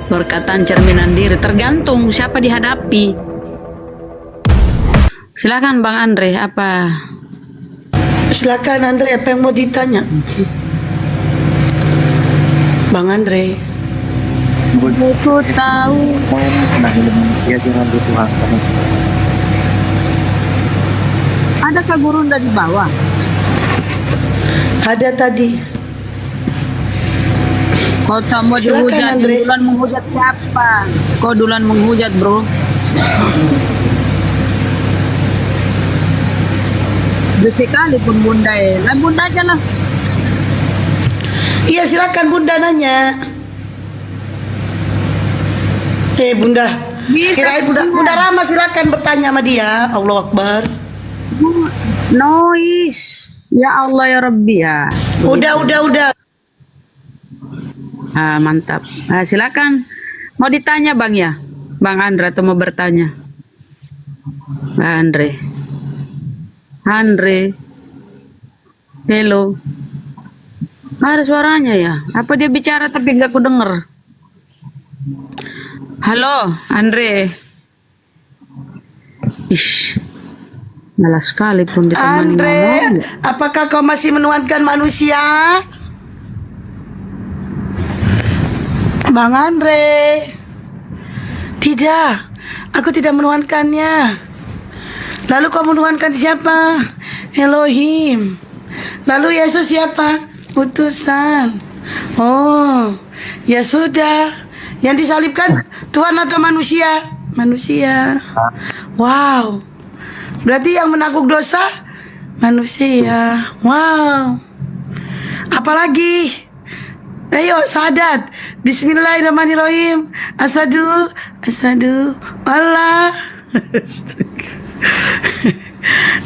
Perkataan cerminan diri tergantung siapa dihadapi. Silakan Bang Andre, apa? Silakan Andre, apa yang mau ditanya? Bang Andre. Aku tahu. Ya jangan Tuhan. Adakah gurunda di bawah? Ada tadi. Kau tak mau Silakan, dihujat, Andre. duluan menghujat siapa? Kau duluan menghujat, bro. Bersih kali pun bunda ya. Lah bunda aja lah. Iya silakan Bunda nanya. Bunda. Bisa, Kirain Bunda Rama silakan bertanya sama dia. Allah Akbar. Noise. Ya Allah ya Rabbi ya. Udah. Ah, mantap. Ah, silakan. Mau ditanya Bang ya? Bang Andre atau mau bertanya? Bang Andre. Andre. Hello. Nggak ada suaranya ya? Apa dia bicara tapi nggak ku denger? Halo, Andre. Ish. Malas sekali pun ditemani Andre, ngomong. apakah kau masih menuhankan manusia? Bang Andre. Tidak, aku tidak menuhankannya. Lalu kau menuhankan siapa? Elohim. Lalu Yesus siapa? Utusan. Oh, ya sudah. Yang disalibkan Tuhan atau manusia? Manusia. Wow. Berarti yang menanggung dosa manusia. Wow. Apalagi? Ayo sadat. Bismillahirrahmanirrahim. Asadu Allah.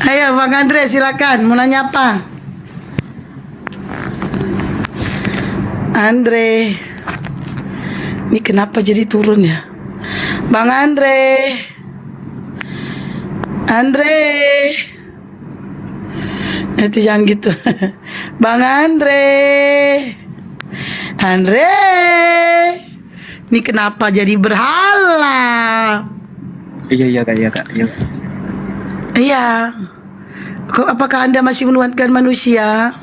Ayo Bang Andre silakan. Mau nanya apa? Andre. Ini kenapa jadi turun ya? Bang Andre. Itu jangan gitu. Bang Andre. Ini kenapa jadi berhala? Iya kak. Iya. Apakah Anda masih menuhankan manusia?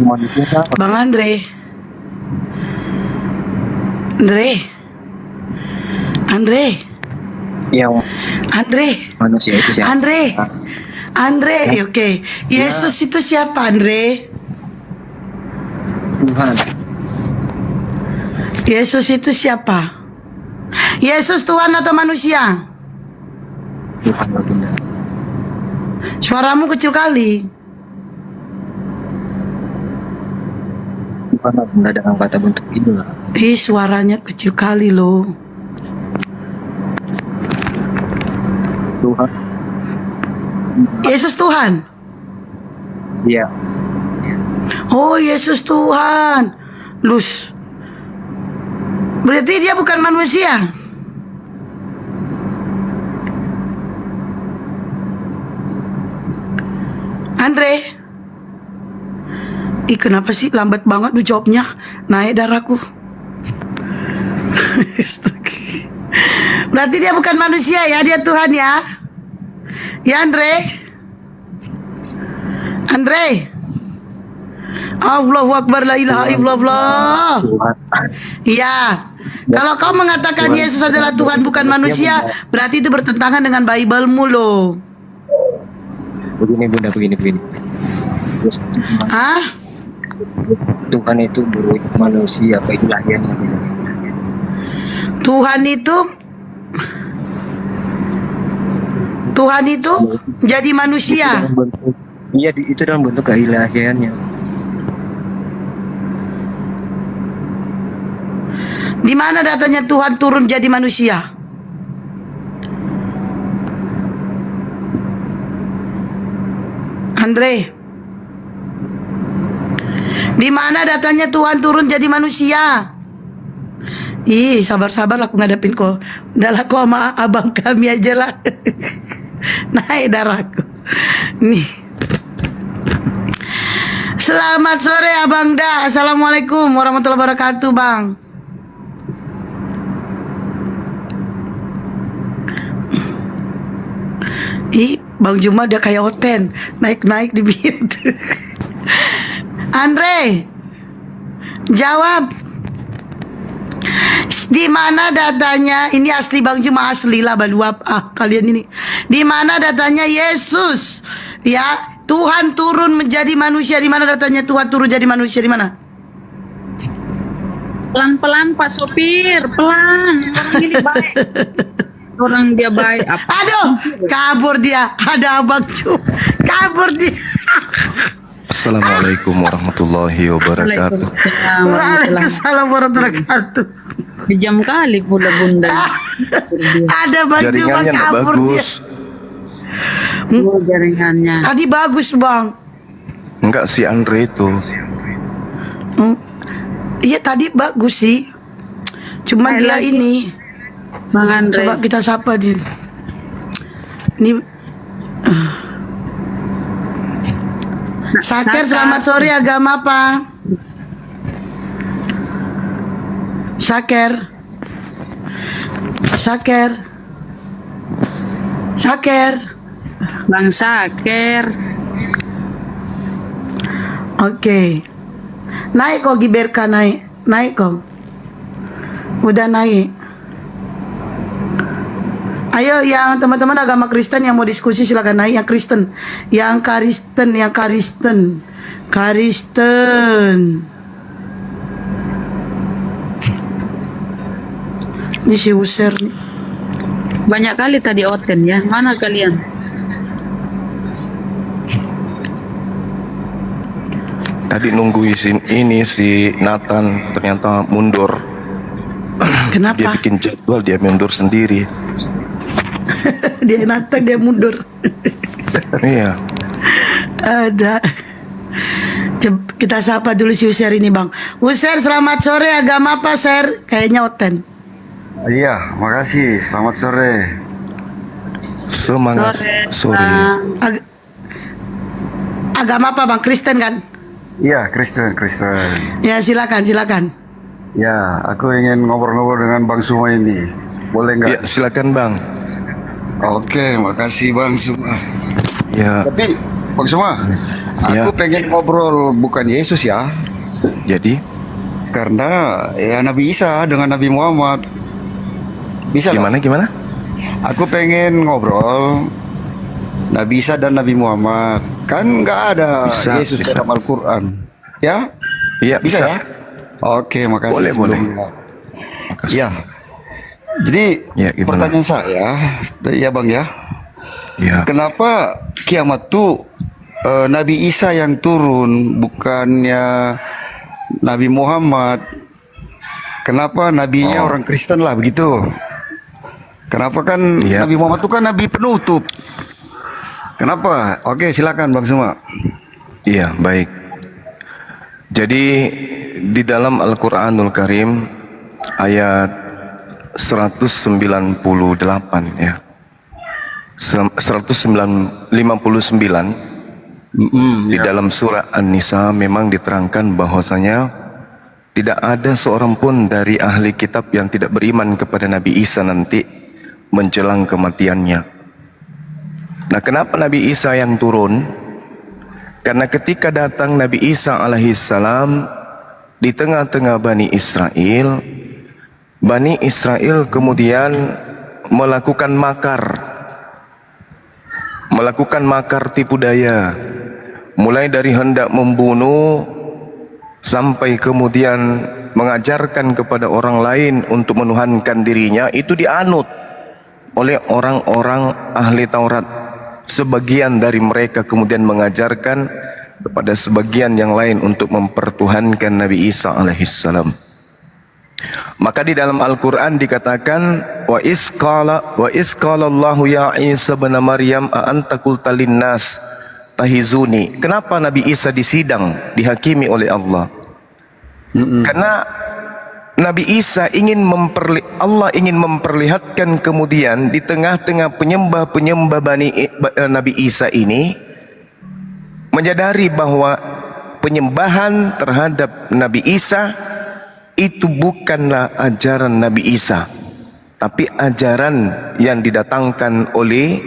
Manusia apa? Bang Andre. Yang Andre. manusia itu siapa? Andre, oke. Yesus itu siapa, Andre? Tuhan. Yesus itu siapa? Yesus Tuhan atau manusia? Tuhan baginda. Suaramu kecil kali. Tuhan baginda dalam kata bentuk inilah. Suaranya kecil kali loh. Tuhan. Yesus Tuhan. Iya. Oh, Yesus Tuhan. Lus. Berarti dia bukan manusia. Andre. Kenapa sih lambat banget lu jawabnya? Naik darahku. Berarti dia bukan manusia ya, dia Tuhan ya. Ya Andre. Allahu Akbar, la ilaha illallah. Tuhan. Iya. Kalau kau mengatakan Yesus adalah Tuhan bukan manusia, berarti itu bertentangan dengan Bible-mu loh. Begini bunda, begini. Terus, Tuhan itu berwujud manusia, keilahiannya. Tuhan itu jadi manusia. Iya, itu dalam bentuk keilahiannya. Di mana datanya Tuhan turun jadi manusia? Andre. Di mana datanya Tuhan turun jadi manusia? Sabar-sabar aku ngadepin kau. Udahlah kau sama abang kami aja lah. Naik darahku. Nih. Selamat sore Abang Da. Assalamualaikum warahmatullahi wabarakatuh, Bang. Bang Juma udah kayak Oten, naik-naik di beat. Andre, jawab. Di mana datanya? Ini asli Bang Juma, asli lah baluap. Kalian ini. Di mana datanya Yesus? Ya, Tuhan turun menjadi manusia. Di mana datanya Tuhan turun jadi manusia? Di mana? Pelan-pelan Pak Sopir, pelan. Orang ini baik. Orang dia baik. Apa? Aduh, kabur dia. Ada Abang Juma. Kabur dia. Assalamualaikum warahmatullahi wabarakatuh. Waalaikumsalam warahmatullahi wabarakatuh. Kejam kali pula bunda. Ada Bang Juma Jaringannya nggak kabur dia. bagus. Jaringannya. Tadi bagus Bang. Enggak si Andre itu. Iya tadi bagus sih. Cuma dia ini. Bang Andre. Coba kita sapa dia. Ini Saker, selamat sore. Agama apa? Saker. Bang Saker. Oke. Naik kok Giberka, naik. Naik kok. Udah naik. Ayo yang teman-teman agama Kristen yang mau diskusi silakan naik. Yang Kristen, yang Kristen. Ini si User nih. Banyak kali tadi Oten ya. Mana kalian? Tadi nunggu ini si Nathan ternyata mundur. Kenapa? Dia bikin jadwal, dia mundur sendiri. Dia Nathan, dia mundur. Iya. Ada. Kita sapa dulu si User ini Bang. User, selamat sore. Agama apa Ser? Kayaknya Oten. Iya, makasih. Selamat sore. Semangat sore. Agama apa Bang? Kristen kan? Iya, Kristen. Ya silakan. Ya, aku ingin ngobrol-ngobrol dengan Bang Suma ini. Boleh nggak? Ya, silakan Bang. Oke, makasih Bang Suma. Ya, Tapi Bang Suma, Ya. aku pengen ngobrol bukan Yesus ya, jadi karena ya Nabi Isa dengan Nabi Muhammad. Bisa nggak? gimana? Aku pengen ngobrol Nabi Isa dan Nabi Muhammad. Kan nggak ada Bisa, Yesus bisa. dalam Al-Quran. Ya? Iya, Bisa bisa. ya? Oke, makasih. Boleh. sebelumnya. Makasih. Ya. Jadi Ya, gimana? pertanyaan saya, ya Bang ya, Ya. kenapa kiamat tuh Nabi Isa yang turun bukannya Nabi Muhammad? Kenapa nabinya orang Kristen lah begitu? Kenapa kan Ya. Nabi Muhammad itu kan nabi penutup? Kenapa? Oke, silakan Bang Suma. Iya, baik. Jadi di dalam Al-Qur'anul Karim ayat 198 ya. 159 di dalam surah An-Nisa memang diterangkan bahwasanya tidak ada seorang pun dari ahli kitab yang tidak beriman kepada Nabi Isa nanti menjelang kematiannya. Nah, kenapa Nabi Isa yang turun? Karena ketika datang Nabi Isa alaihissalam di tengah-tengah Bani Israel kemudian melakukan makar tipu daya, mulai dari hendak membunuh sampai kemudian mengajarkan kepada orang lain untuk menuhankan dirinya. Itu dianut oleh orang-orang ahli Taurat. Sebagian dari mereka kemudian mengajarkan kepada sebagian yang lain untuk mempertuhankan Nabi Isa alaihissalam. Maka di dalam Al-Quran dikatakan wa isqala Allahu ya Isa bin Maryam a anta qulta linnas tahizuni. Kenapa Nabi Isa disidang, dihakimi oleh Allah? Karena Nabi Isa Allah ingin memperlihatkan kemudian di tengah-tengah penyembah Nabi Isa ini menyadari bahwa penyembahan terhadap Nabi Isa itu bukanlah ajaran Nabi Isa, tapi ajaran yang didatangkan oleh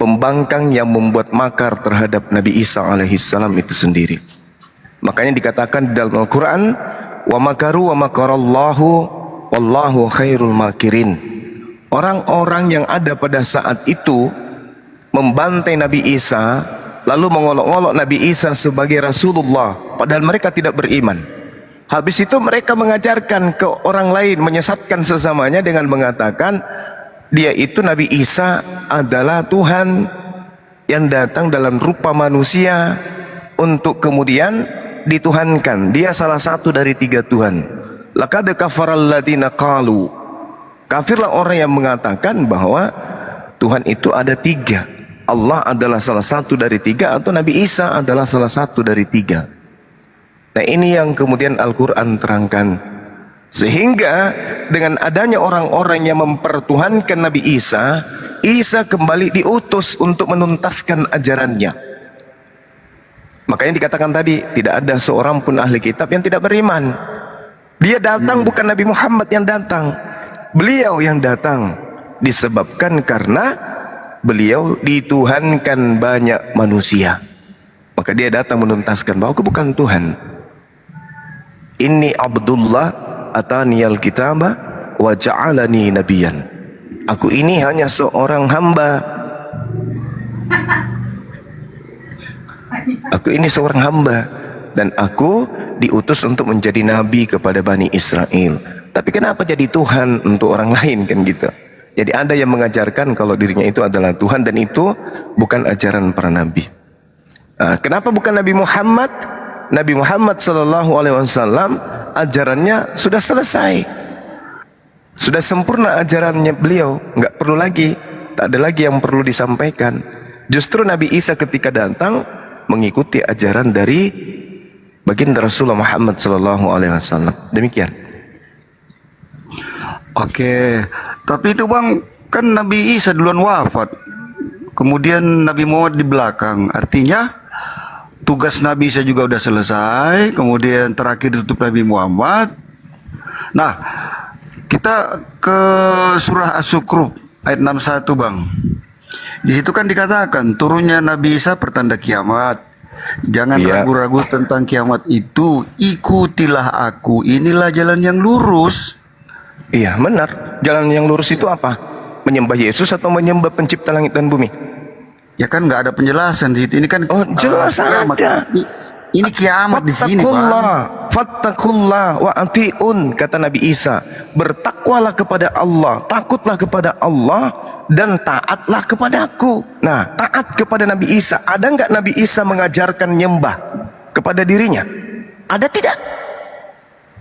pembangkang yang membuat makar terhadap Nabi Isa alaihissalam itu sendiri. Makanya dikatakan di dalam Al-Quran, wa makaru wa makarallahu wallahu khairul makirin. Orang-orang yang ada pada saat itu membantai Nabi Isa, lalu mengolok-olok Nabi Isa sebagai Rasulullah, padahal mereka tidak beriman. Habis itu mereka mengajarkan ke orang lain, menyesatkan sesamanya dengan mengatakan dia itu Nabi Isa adalah Tuhan yang datang dalam rupa manusia untuk kemudian dituhankan. Dia salah satu dari 3 Tuhan. Laqad kafaral ladzina qalu, kafirlah orang yang mengatakan bahwa Tuhan itu ada 3. Allah adalah salah satu dari 3 atau Nabi Isa adalah salah satu dari 3. Nah, ini yang kemudian Al-Quran terangkan. Sehingga dengan adanya orang-orang yang mempertuhankan Nabi Isa, Isa kembali diutus untuk menuntaskan ajarannya. Makanya dikatakan tadi, tidak ada seorang pun ahli kitab yang tidak beriman. Dia datang bukan Nabi Muhammad yang datang, beliau yang datang, disebabkan karena beliau dituhankan banyak manusia. Maka dia datang menuntaskan bahwa aku bukan Tuhan. Inni Abdullah ataniyal kitaba wa ja'alani nabiyan. Aku ini hanya seorang hamba. Aku ini seorang hamba dan aku diutus untuk menjadi nabi kepada Bani Israel. Tapi kenapa jadi Tuhan untuk orang lain, kan gitu. Jadi ada yang mengajarkan kalau dirinya itu adalah Tuhan, dan itu bukan ajaran para nabi. Kenapa bukan Nabi Muhammad? Nabi Muhammad SAW ajarannya sudah selesai, sudah sempurna ajarannya beliau, nggak perlu lagi, tak ada lagi yang perlu disampaikan. Justru Nabi Isa ketika datang mengikuti ajaran dari baginda Rasulullah Muhammad SAW. Demikian. Oke, tapi itu Bang, kan Nabi Isa duluan wafat, kemudian Nabi Muhammad di belakang. Artinya tugas Nabi Isa juga udah selesai, kemudian terakhir ditutup Nabi Muhammad. Nah, kita ke surah As-Zukhruf ayat 61 Bang. Di situ kan dikatakan turunnya Nabi Isa pertanda kiamat. Jangan ragu-ragu tentang kiamat itu, ikutilah aku, inilah jalan yang lurus. Iya, benar. Jalan yang lurus itu apa? Menyembah Yesus atau menyembah pencipta langit dan bumi? Ya kan nggak ada penjelasan di situ. Ini kan jelas kiamat. ada. Ini kiamat di sini, Bang. Fattakullah wa atiun, kata Nabi Isa. Bertakwalah kepada Allah, takutlah kepada Allah, dan taatlah kepadaku. Nah, taat kepada Nabi Isa. Ada nggak Nabi Isa mengajarkan nyembah kepada dirinya? Ada tidak?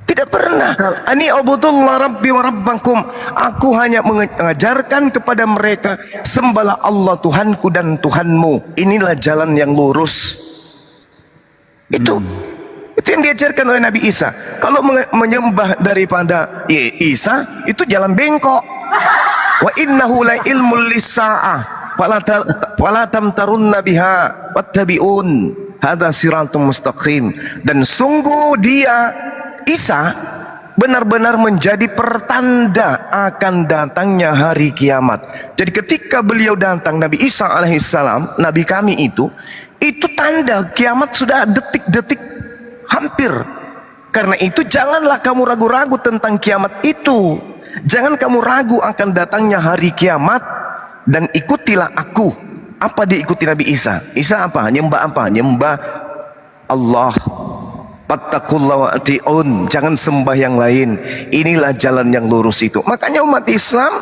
Tidak pernah. Ani ubudullah rabbi wa rabbakum. Aku hanya mengajarkan kepada mereka, sembahlah Allah Tuhanku dan Tuhanmu. Inilah jalan yang lurus. Itu yang diajarkan oleh Nabi Isa. Kalau menyembah daripada Isa, itu jalan bengkok. Wa innahu la ilmul lis-sa'ah fala tamtarunna biha wattabi'un hadza siratum mustaqim. Dan sungguh dia Isa benar-benar menjadi pertanda akan datangnya hari kiamat. Jadi ketika beliau datang, Nabi Isa alaihissalam, Nabi kami itu tanda kiamat sudah detik-detik hampir. Karena itu janganlah kamu ragu-ragu tentang kiamat itu. Jangan kamu ragu akan datangnya hari kiamat, dan ikutilah aku. Apa diikuti Nabi Isa? Isa apa? Nyembah apa? Nyembah Allah. Fattakullah wa ati'un. Jangan sembah yang lain. Inilah jalan yang lurus itu. Makanya umat Islam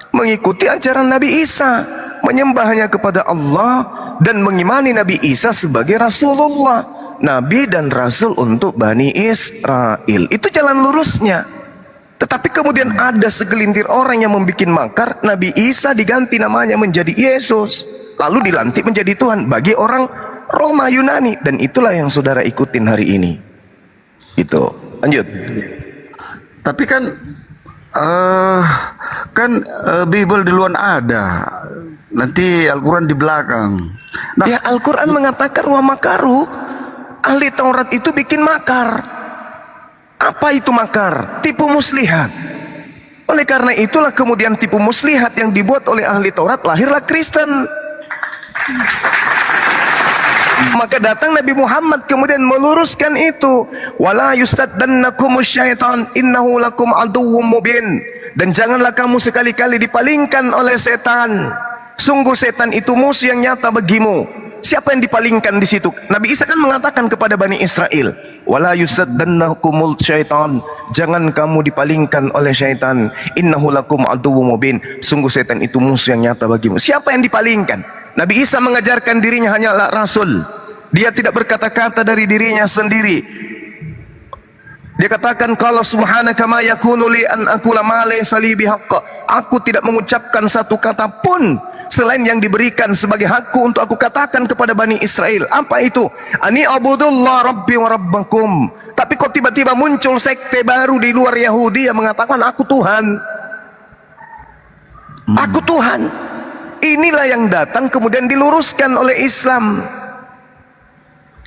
mengikuti ajaran Nabi Isa, menyembahnya kepada Allah dan mengimani Nabi Isa sebagai Rasulullah, Nabi dan Rasul untuk Bani Israel. Itu jalan lurusnya. Tetapi kemudian ada segelintir orang yang membuat makar, Nabi Isa diganti namanya menjadi Yesus, lalu dilantik menjadi Tuhan bagi orang Roma Yunani, dan itulah yang saudara ikutin hari ini. Itu. Lanjut. Tapi kan Bible duluan ada, nanti Al-Quran di belakang. Nah, Ya, Al-Quran mengatakan wa makaru ahli Taurat itu bikin makar. Apa itu makar? Tipu muslihat. Oleh karena itulah kemudian tipu muslihat yang dibuat oleh ahli Taurat, lahirlah Kristen. Maka datang Nabi Muhammad kemudian meluruskan itu. Wala yustaddannakumus syaitan innahu lakum aduwwum mubin. Dan janganlah kamu sekali-kali dipalingkan oleh setan. Sungguh setan itu musuh yang nyata bagimu. Siapa yang dipalingkan di situ? Nabi Isa kan mengatakan kepada Bani Israel, wala yusaddannakumul syaitan, jangan kamu dipalingkan oleh syaitan, innahu lakum aduwwum mubin, sungguh setan itu musuh yang nyata bagimu. Siapa yang dipalingkan? Nabi Isa mengajarkan dirinya hanyalah rasul. Dia tidak berkata-kata dari dirinya sendiri. Dia katakan, qala subhanaka ma yakunu li an aqula ma laysa li bihaqq. Aku tidak mengucapkan satu kata pun selain yang diberikan sebagai hakku untuk aku katakan kepada Bani Israel. Apa itu? Ani abudullah rabbi wa rabbakum. Tapi kok tiba-tiba muncul sekte baru di luar Yahudi yang mengatakan aku Tuhan. Aku Tuhan. Inilah yang datang kemudian diluruskan oleh Islam.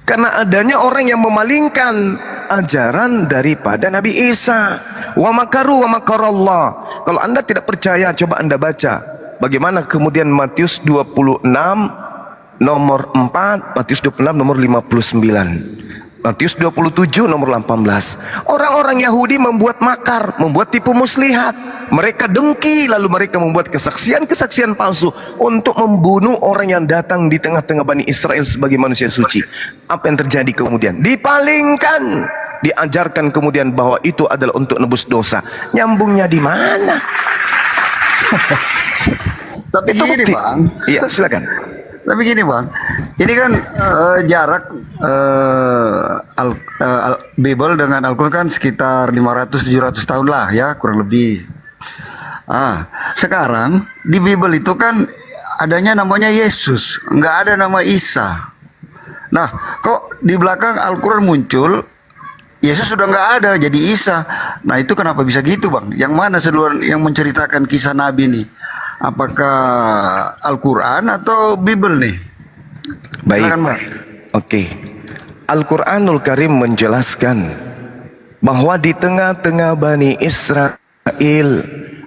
Karena adanya orang yang memalingkan ajaran daripada Nabi Isa. Wa makaru wa makarallah. Kalau Anda tidak percaya, coba Anda baca bagaimana kemudian Matius 26 nomor 4, Matius 26 nomor 59, Matius 27 nomor 18. Orang-orang Yahudi membuat makar, membuat tipu muslihat. Mereka dengki, lalu mereka membuat kesaksian-kesaksian palsu untuk membunuh orang yang datang di tengah-tengah Bani Israel sebagai manusia suci. Apa yang terjadi kemudian? Dipalingkan, diajarkan kemudian bahwa itu adalah untuk nebus dosa. Nyambungnya di mana? Tapi Itu gini bukti. Bang, Iya, silakan. tapi gini Bang, ini kan jarak Bible dengan Al-Quran kan sekitar 500-700 tahun lah ya, kurang lebih. Sekarang di Bible itu kan adanya namanya Yesus, nggak ada nama Isa. Nah, kok di belakang Al-Quran muncul Yesus sudah nggak ada, jadi Isa. Nah, itu kenapa bisa gitu, Bang? Yang mana seluruh yang menceritakan kisah Nabi nih? Apakah Al-Quran atau Bible nih? Baik. Silakan, Bang. Oke. Al-Quranul Karim menjelaskan bahwa di tengah-tengah Bani Israel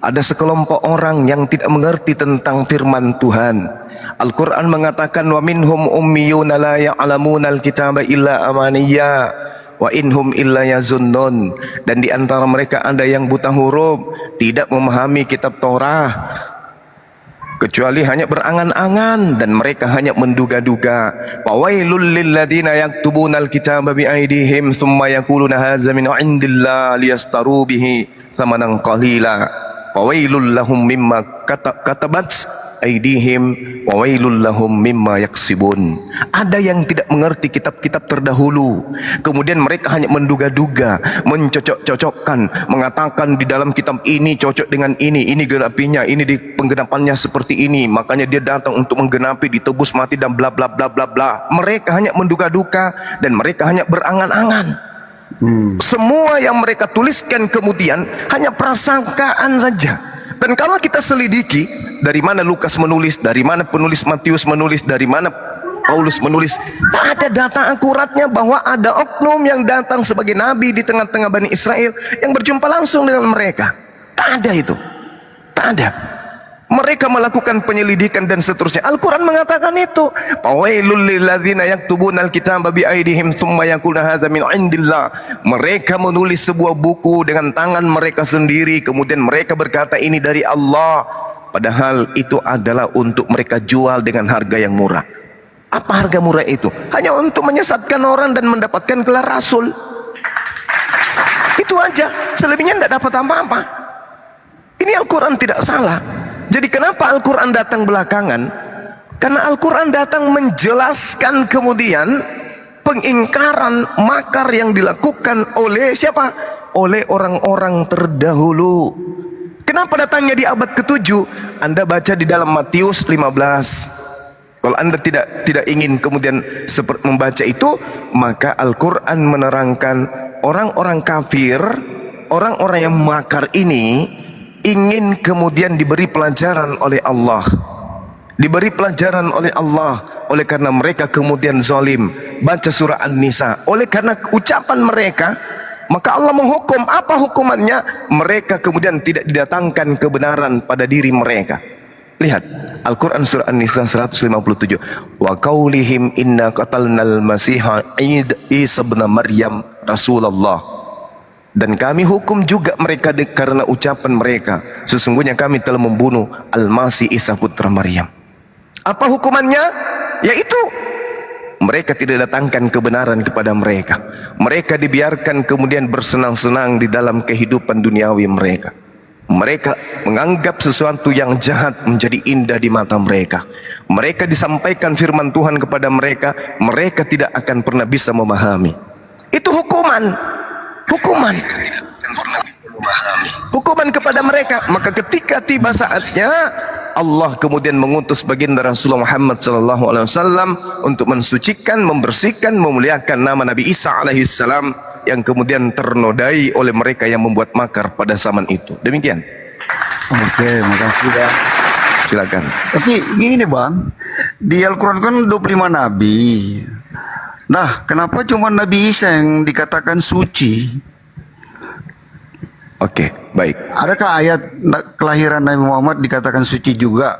ada sekelompok orang yang tidak mengerti tentang firman Tuhan. Al-Quran mengatakan wa minhum ummiyuna la ya'lamuna al-kitaba illa amaniyya wa inhum illa yazunnun. Dan di antara mereka ada yang buta huruf, tidak memahami kitab Torah kecuali hanya berangan-angan, dan mereka hanya menduga-duga. Fawailul lilladzina yaktubunal kitaba biaidihim thumma yaquluna hadza min indillah liyastaru bihi thamanan qalila. Fawailul lahum mimma katabat aidihim wa wailul lahum mimma yaksibun. Ada yang tidak mengerti kitab-kitab terdahulu, kemudian mereka hanya menduga-duga, mencocok-cocokkan, mengatakan di dalam kitab ini cocok dengan ini genapinya, ini di penggenapannya seperti ini, makanya dia datang untuk menggenapi, ditebus mati dan bla bla bla bla bla. Mereka hanya menduga-duga dan mereka hanya berangan-angan. Semua yang mereka tuliskan kemudian hanya prasangkaan saja. Dan kalau kita selidiki, dari mana Lukas menulis, dari mana penulis Matius menulis, dari mana Paulus menulis, tak ada data akuratnya bahwa ada oknum yang datang sebagai nabi di tengah-tengah Bani Israel yang berjumpa langsung dengan mereka. Tak ada itu, tak ada. Mereka melakukan penyelidikan dan seterusnya. Al-Quran mengatakan itu. Fawailul lilladzina yaktubunal kitaba biaidihim thumma yaquluna hadza min indillah. Mereka menulis sebuah buku dengan tangan mereka sendiri, kemudian mereka berkata ini dari Allah, padahal itu adalah untuk mereka jual dengan harga yang murah. Apa harga murah itu? Hanya untuk menyesatkan orang dan mendapatkan gelar rasul. Itu aja, selebihnya tidak dapat apa-apa. Ini Al-Quran tidak salah. Jadi kenapa Al-Quran datang belakangan? Karena Al-Quran datang menjelaskan kemudian pengingkaran makar yang dilakukan oleh siapa? Oleh orang-orang terdahulu. Kenapa datangnya di abad ke-7? Anda baca di dalam Matius 15. Kalau Anda tidak ingin kemudian membaca itu, maka Al-Quran menerangkan orang-orang kafir, orang-orang yang makar ini ingin kemudian diberi pelajaran oleh Allah, diberi pelajaran oleh Allah. Oleh karena mereka kemudian zalim. Baca surah An-Nisa. Oleh karena ucapan mereka, maka Allah menghukum. Apa hukumannya? Mereka kemudian tidak didatangkan kebenaran pada diri mereka. Lihat Al-Quran surah An-Nisa 157. Wa qaulihim inna qatalnal masiha Isa ibn Maryam Rasulullah. Dan kami hukum juga mereka karena ucapan mereka, sesungguhnya kami telah membunuh Al-Masih Isa putra Maryam. Apa hukumannya? Yaitu mereka tidak datangkan kebenaran kepada mereka. Mereka dibiarkan kemudian bersenang-senang di dalam kehidupan duniawi mereka. Mereka menganggap sesuatu yang jahat menjadi indah di mata mereka. Mereka disampaikan firman Tuhan kepada mereka, mereka tidak akan pernah bisa memahami. Itu hukuman. Hukuman kepada mereka. Maka ketika tiba saatnya, Allah kemudian mengutus baginda Rasulullah Muhammad SAW untuk mensucikan, membersihkan, memuliakan nama Nabi Isa alaihissalam yang kemudian ternodai oleh mereka yang membuat makar pada zaman itu. Demikian. Oke, makasih Bang. Silakan. Tapi gini Bang, di Al-Quran kan 25 nabi. Nah, kenapa cuma Nabi Isa yang dikatakan suci? Oke, baik. Adakah ayat kelahiran Nabi Muhammad dikatakan suci juga?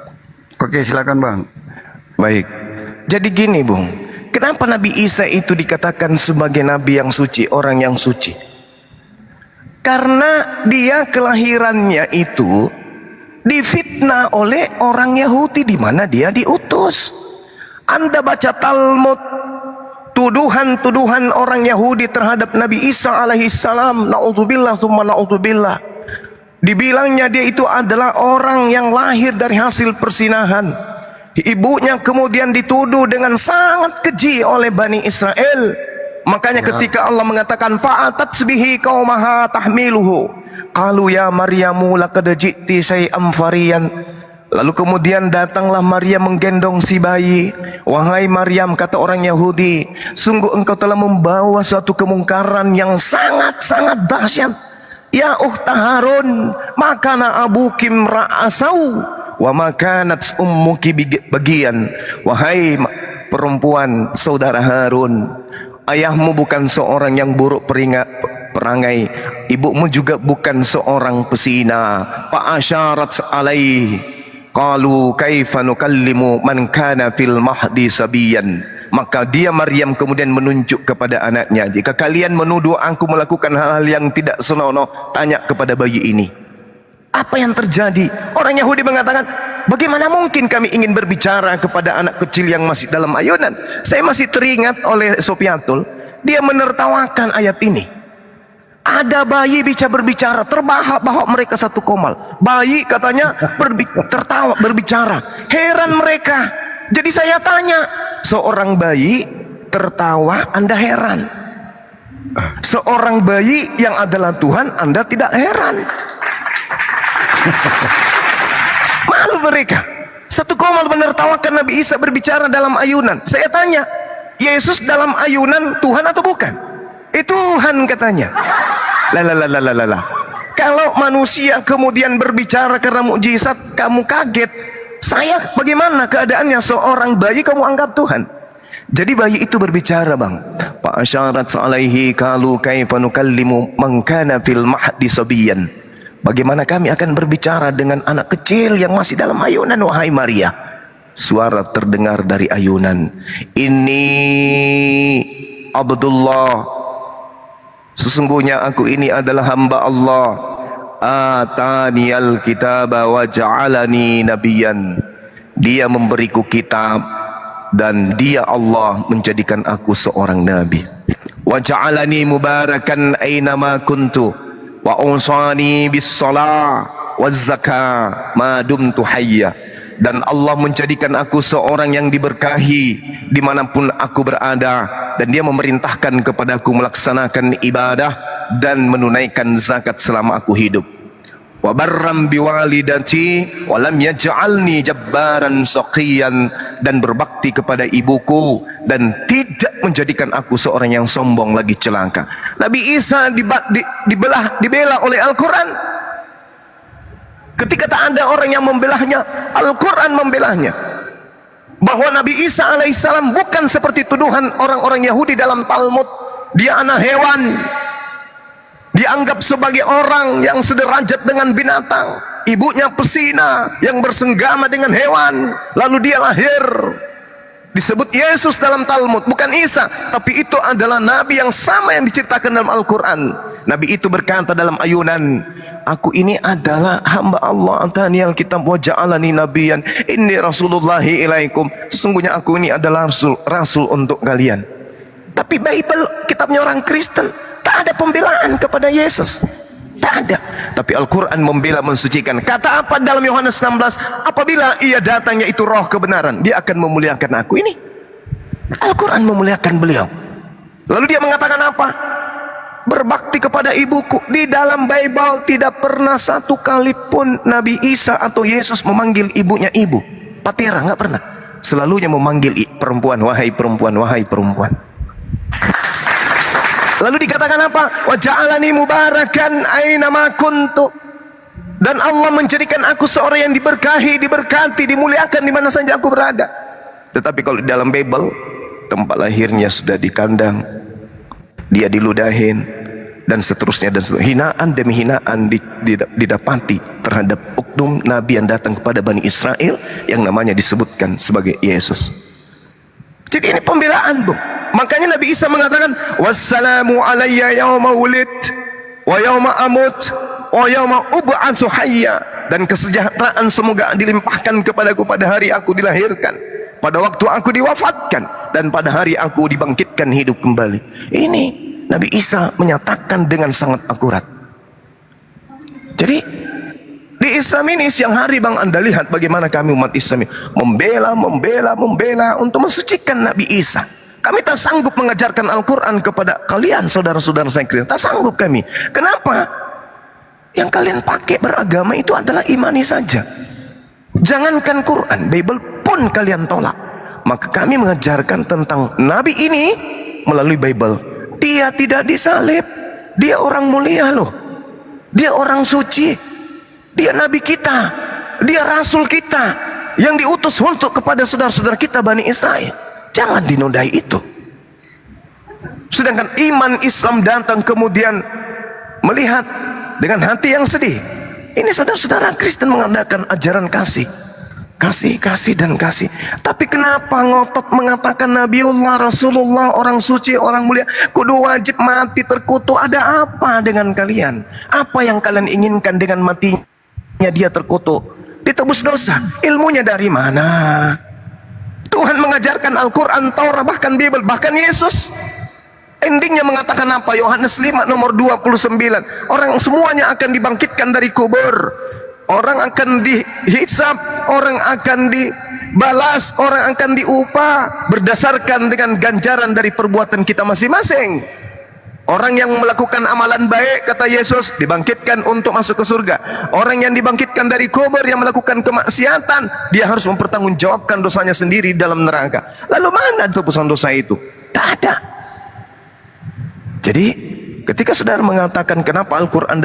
Oke, silakan Bang. Baik. Jadi gini, Bung. Kenapa Nabi Isa itu dikatakan sebagai nabi yang suci, orang yang suci? Karena dia kelahirannya itu difitnah oleh orang Yahudi di mana dia diutus. Anda baca Talmud, tuduhan-tuduhan orang Yahudi terhadap Nabi Isa alaihissalam, na'udzubillah summa na'udzubillah. Dibilangnya dia itu adalah orang yang lahir dari hasil persinahan. Ibunya kemudian dituduh dengan sangat keji oleh Bani Israel. Makanya ketika Allah mengatakan fa'atat bihi qaumaha tahmiluhu qalu ya Maryamu laqad ji'ti syai'am fariyan. Lalu kemudian datanglah Maryam menggendong si bayi. Wahai Maryam, kata orang Yahudi, sungguh engkau telah membawa suatu kemungkaran yang sangat-sangat dahsyat. Ya ukhta Harun, makana abuki ra'asau wa makanat ummuki bagian. Wahai perempuan saudara Harun, ayahmu bukan seorang yang buruk perangai, ibumu juga bukan seorang pesina. Fa asyarat alaih qalu kaifa nukallimu man kana fil mahdi sabiyan. Maka dia Maryam kemudian menunjuk kepada anaknya, jika kalian menuduh aku melakukan hal-hal yang tidak senonoh, tanya kepada bayi ini apa yang terjadi. Orang Yahudi mengatakan, bagaimana mungkin kami ingin berbicara kepada anak kecil yang masih dalam ayunan. Saya masih teringat oleh Sofiatul, dia menertawakan ayat ini. Ada bayi bisa berbicara, terbahak-bahak mereka satu komal. Bayi katanya tertawa berbicara, heran mereka. Jadi saya tanya, seorang bayi tertawa Anda heran, seorang bayi yang adalah Tuhan Anda tidak heran. Malu mereka. Satu komal menertawakan Nabi Isa berbicara dalam ayunan. Saya tanya, Yesus dalam ayunan Tuhan atau bukan? Tuhan katanya. Lah. Kalau manusia kemudian berbicara karena mukjizat, kamu kaget. Saya bagaimana keadaannya seorang bayi kamu anggap Tuhan? Jadi bayi itu berbicara, Bang. Fa asyarat alaihi qalu kaifa nukallimu man kana fil mahdi sabiyan. Bagaimana kami akan berbicara dengan anak kecil yang masih dalam ayunan, wahai Maria? Suara terdengar dari ayunan. Ini Abdullah, sesungguhnya aku ini adalah hamba Allah. Ataniyal kitaba wa ja'alani nabiyan. Dia memberiku kitab dan dia Allah menjadikan aku seorang nabi. Wa ja'alani mubarakan aynama kuntu wa usani bis shalah waz zakah ma dumtu hayya. Dan Allah menjadikan aku seorang yang diberkahi dimanapun aku berada, dan dia memerintahkan kepadaku melaksanakan ibadah dan menunaikan zakat selama aku hidup. Wa barram biwalidati wa lam yaj'alni jabbaran shaqiyan. Dan berbakti kepada ibuku dan tidak menjadikan aku seorang yang sombong lagi celaka. Nabi Isa dibela oleh Al-Quran. Ketika tak ada orang yang membelahnya, Al-Quran membelahnya. bahwa Nabi Isa alaihissalam bukan seperti tuduhan orang-orang Yahudi dalam Talmud. Dia anak hewan, dianggap sebagai orang yang sederajat dengan binatang. Ibunya pesina yang bersenggama dengan hewan, lalu dia lahir. Disebut Yesus dalam Talmud, bukan Isa, tapi itu adalah nabi yang sama yang diceritakan dalam Al-Quran. Nabi itu berkata dalam ayunan, aku ini adalah hamba Allah, atani al-kitab wa ja'alani nabiyan, inni rasulullahi ilaikum. Sesungguhnya aku ini adalah rasul untuk kalian. Tapi Bible, kitabnya orang Kristen, tak ada pembelaan kepada Yesus, tak ada. Tapi Al-Quran membela, mensucikan. Kata apa dalam Yohanes 16? Apabila ia datangnya itu roh kebenaran, dia akan memuliakan aku. Ini Al-Quran memuliakan beliau. Lalu dia mengatakan apa? Berbakti kepada ibuku. Di dalam Bible tidak pernah satu kali pun Nabi Isa atau Yesus memanggil ibunya ibu. Patera, nggak pernah. Selalunya memanggil perempuan, wahai perempuan, wahai perempuan. Lalu dikatakan apa? Wa ja'alani mubarakan aina ma kuntu. Dan Allah menjadikan aku seorang yang diberkahi, diberkati, dimuliakan di mana saja aku berada. Tetapi kalau di dalam Bible, tempat lahirnya sudah di kandang, dia diludahin, dan seterusnya dan seterusnya. Hinaan demi hinaan didapati terhadap oknum Nabi yang datang kepada Bani Israel yang namanya disebutkan sebagai Yesus. Jadi ini pembelaan, Bung. Makanya Nabi Isa mengatakan, wassalamu alayya yawma wulid wa yawma amut wa yawma ub'atsu hayya. Dan kesejahteraan semoga dilimpahkan kepadaku pada hari aku dilahirkan, pada waktu aku diwafatkan, dan pada hari aku dibangkitkan hidup kembali. Ini Nabi Isa menyatakan dengan sangat akurat. Jadi di Islam ini siang hari, Bang, Anda lihat bagaimana kami umat Islam ini membela untuk mensucikan Nabi Isa. Kami tak sanggup mengajarkan Al-Quran kepada kalian, saudara-saudara saya Kristen. Tak sanggup kami. Kenapa? Yang kalian pakai beragama itu adalah imani saja. Jangankan Quran, Bible pun kalian tolak. Maka kami mengajarkan tentang Nabi ini melalui Bible. Dia tidak disalib. Dia orang mulia loh. Dia orang suci. Dia Nabi kita. Dia Rasul kita, yang diutus untuk kepada saudara-saudara kita Bani Israel. Jangan dinodai itu. Sedangkan iman Islam datang kemudian melihat dengan hati yang sedih. Ini saudara-saudara Kristen mengadakan ajaran kasih, kasih dan kasih. Tapi kenapa ngotot mengatakan Nabiullah, Rasulullah, orang suci, orang mulia, kudu wajib mati terkutuk? Ada apa dengan kalian? Apa yang kalian inginkan dengan matinya dia terkutuk? Ditebus dosa. Ilmunya dari mana? Tuhan mengajarkan Al-Quran, Taurat, bahkan Bible, bahkan Yesus endingnya mengatakan apa? Yohanes 5 nomor 29. Orang semuanya akan dibangkitkan dari kubur. Orang akan dihisab, orang akan dibalas, orang akan diupah berdasarkan dengan ganjaran dari perbuatan kita masing-masing. Orang yang melakukan amalan baik, kata Yesus, dibangkitkan untuk masuk ke surga. Orang yang dibangkitkan dari kubur yang melakukan kemaksiatan, dia harus mempertanggungjawabkan dosanya sendiri dalam neraka. Lalu mana tebusan dosa itu? Tak ada. Jadi ketika saudara mengatakan kenapa Al-Quran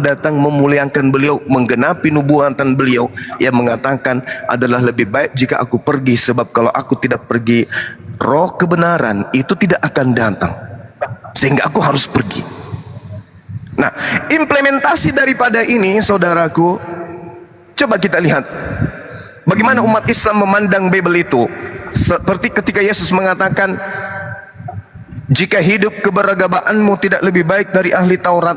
datang memuliakan beliau, menggenapi nubuatan beliau, yang mengatakan adalah lebih baik jika aku pergi, sebab kalau aku tidak pergi, roh kebenaran itu tidak akan datang, sehingga aku harus pergi. Nah, implementasi daripada ini, saudaraku, coba kita lihat bagaimana umat Islam memandang Bible itu. Seperti ketika Yesus mengatakan, jika hidup keberagamaanmu tidak lebih baik dari ahli Taurat,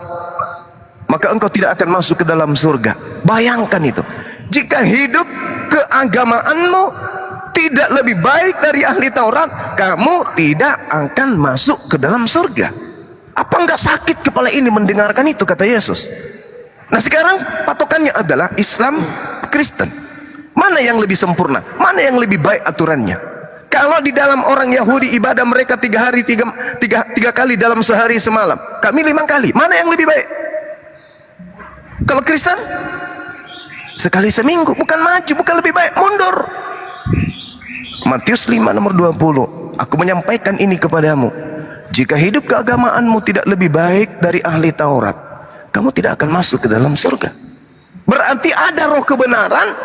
maka engkau tidak akan masuk ke dalam surga. Bayangkan itu. Jika hidup keagamaanmu tidak lebih baik dari ahli Taurat, kamu tidak akan masuk ke dalam surga. Apa enggak sakit kepala ini mendengarkan itu, kata Yesus? Nah, sekarang patokannya adalah Islam, Kristen. Mana yang lebih sempurna? Mana yang lebih baik aturannya? Kalau di dalam orang Yahudi ibadah mereka 3 kali dalam sehari semalam, kami 5 kali. Mana yang lebih baik? Kalau Kristen sekali seminggu, bukan maju, bukan lebih baik, mundur. Matius 5 nomor 20. Aku menyampaikan ini kepadamu, jika hidup keagamaanmu tidak lebih baik dari ahli Taurat, kamu tidak akan masuk ke dalam surga. Berarti ada roh kebenaran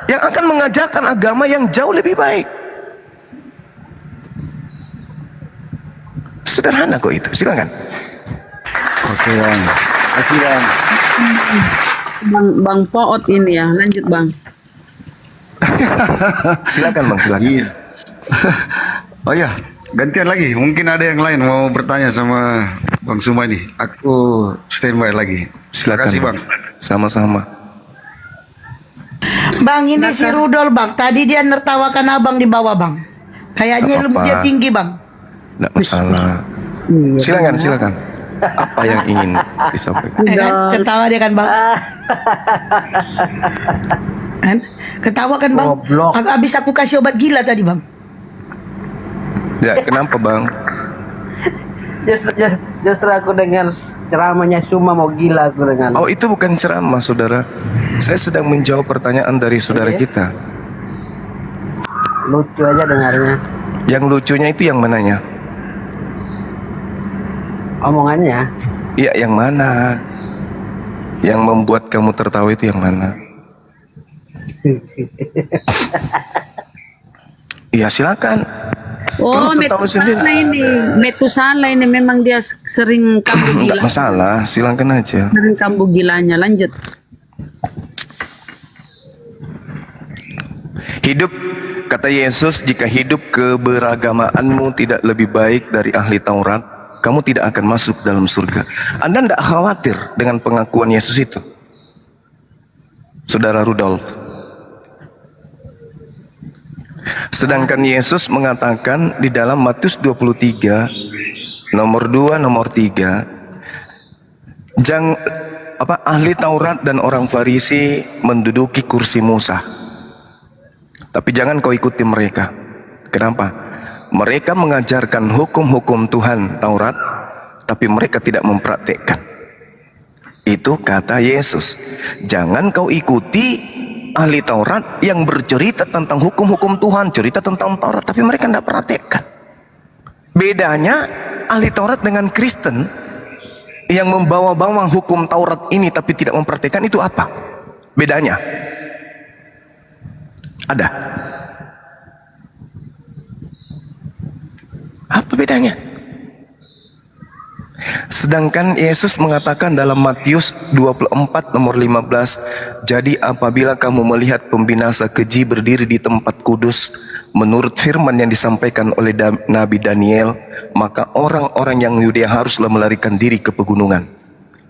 yang akan mengajarkan agama yang jauh lebih baik. Sederhana kok itu. Silakan. Oke bang, kasih bang. Bang Poot ini ya, lanjut Bang. Silakan Bang, silakan. Iya. Oh ya, gantian lagi. Mungkin ada yang lain mau bertanya sama Bang Sumadi. Aku standby lagi. Silakan. Terima kasih bang. Sama-sama. Bang, ini si Rudol bang. Tadi dia nertawakan abang di bawah bang. Kayaknya Gak ilmu apa-apa. dia tinggi bang. Tidak masalah. Silakan, silakan. Apa yang ingin disampaikan? Kan? Ketawa dia kan bang. Kan? Ketawa kan bang. Habis aku kasih obat gila tadi bang. Ya, kenapa Bang? Justru aku dengan ceramahnya Suma mau gila aku dengan. Oh, itu bukan ceramah, saudara. Saya sedang menjawab pertanyaan dari saudara kita. Lucu aja dengarnya. Yang lucunya itu yang mananya? Omongannya. Iya, yang mana? Yang membuat kamu tertawa itu yang mana? Iya, silakan. Oh, Kamu tahu sendiri. Metusala ini memang dia sering kambuh Enggak gila. masalah, silakan aja. Sering kambuh gilanya. Lanjut. Hidup, kata Yesus, jika hidup keberagamaanmu tidak lebih baik dari ahli Taurat, kamu tidak akan masuk dalam surga. Anda tidak khawatir dengan pengakuan Yesus itu, Saudara Rudolf? Sedangkan Yesus mengatakan di dalam Matius 23 nomor 2 nomor 3, ahli Taurat dan orang Farisi menduduki kursi Musa, tapi jangan kau ikuti mereka. Kenapa? Mereka mengajarkan hukum-hukum Tuhan Taurat, tapi mereka tidak mempraktekkan. Itu kata Yesus. Jangan kau ikuti ahli Taurat yang bercerita tentang hukum-hukum Tuhan, cerita tentang Taurat, tapi mereka tidak praktekkan. Bedanya ahli Taurat dengan Kristen yang membawa-bawa hukum Taurat ini tapi tidak mempraktekkan, itu apa bedanya? Ada? Apa bedanya? Sedangkan Yesus mengatakan dalam Matius 24 nomor 15, jadi apabila kamu melihat pembinasa keji berdiri di tempat kudus menurut firman yang disampaikan oleh Nabi Daniel, maka orang-orang yang Yudea haruslah melarikan diri ke pegunungan.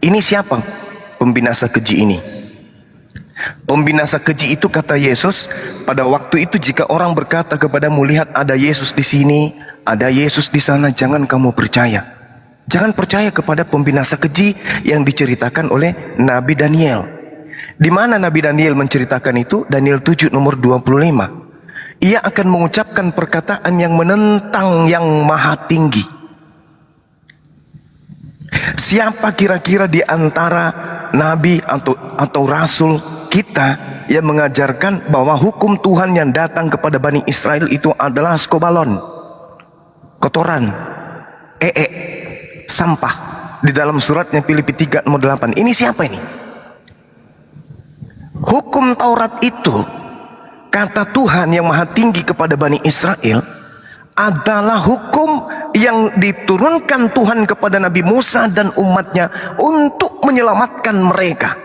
Ini siapa pembinasa keji ini? Pembinasa keji itu, kata Yesus, pada waktu itu jika orang berkata kepadamu, lihat ada Yesus di sini, ada Yesus di sana, jangan kamu percaya. Jangan percaya kepada pembinasa keji yang diceritakan oleh Nabi Daniel. Di mana Nabi Daniel menceritakan itu? Daniel 7 nomor 25. Ia akan mengucapkan perkataan yang menentang yang maha tinggi. Siapa kira-kira di antara nabi atau rasul kita yang mengajarkan bahwa hukum Tuhan yang datang kepada Bani Israel itu adalah skobalon, kotoran, sampah, di dalam suratnya Filipi 3 nomor 8. Ini siapa ini? Hukum Taurat itu, kata Tuhan yang maha tinggi kepada Bani Israel, adalah hukum yang diturunkan Tuhan kepada Nabi Musa dan umatnya untuk menyelamatkan mereka.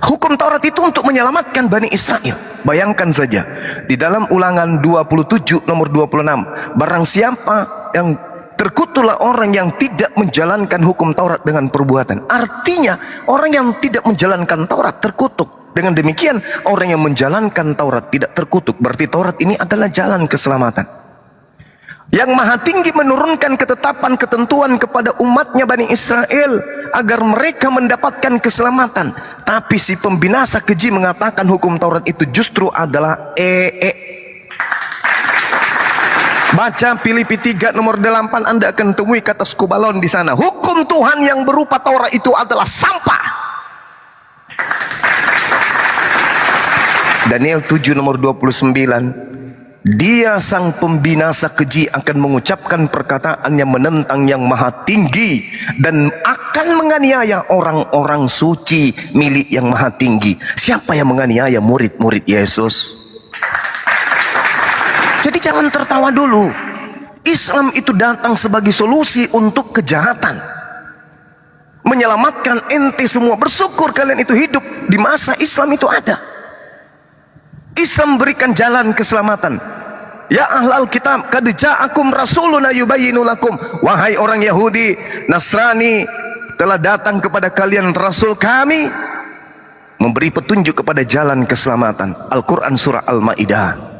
Hukum Taurat itu untuk menyelamatkan Bani Israel. Bayangkan saja, di dalam Ulangan 27 nomor 26, barang siapa yang terkutuklah orang yang tidak menjalankan hukum Taurat dengan perbuatan. Artinya orang yang tidak menjalankan Taurat terkutuk. Dengan demikian orang yang menjalankan Taurat tidak terkutuk. Berarti Taurat ini adalah jalan keselamatan. Yang maha tinggi menurunkan ketetapan ketentuan kepada umatnya Bani Israel agar mereka mendapatkan keselamatan. Tapi si pembinasa keji mengatakan hukum Taurat itu justru adalah Baca Filipi 3 nomor 8, Anda akan temui kata skobalon di sana. Hukum Tuhan yang berupa Taurat itu adalah sampah. Daniel 7 nomor 29, Dia sang pembinasa keji akan mengucapkan perkataan yang menentang yang maha tinggi dan akan menganiaya orang-orang suci milik yang maha tinggi. Siapa yang menganiaya murid-murid Yesus? Jadi jangan tertawa dulu. Islam itu datang sebagai solusi untuk kejahatan, menyelamatkan ente semua. Bersyukur kalian itu hidup di masa Islam itu ada. Islam berikan jalan keselamatan. Ya ahlal kitab, qad ja'akum rasuluna yubayyinu lakum. Wahai orang Yahudi, Nasrani, telah datang kepada kalian rasul kami memberi petunjuk kepada jalan keselamatan. Al-Quran surah Al-Ma'idah.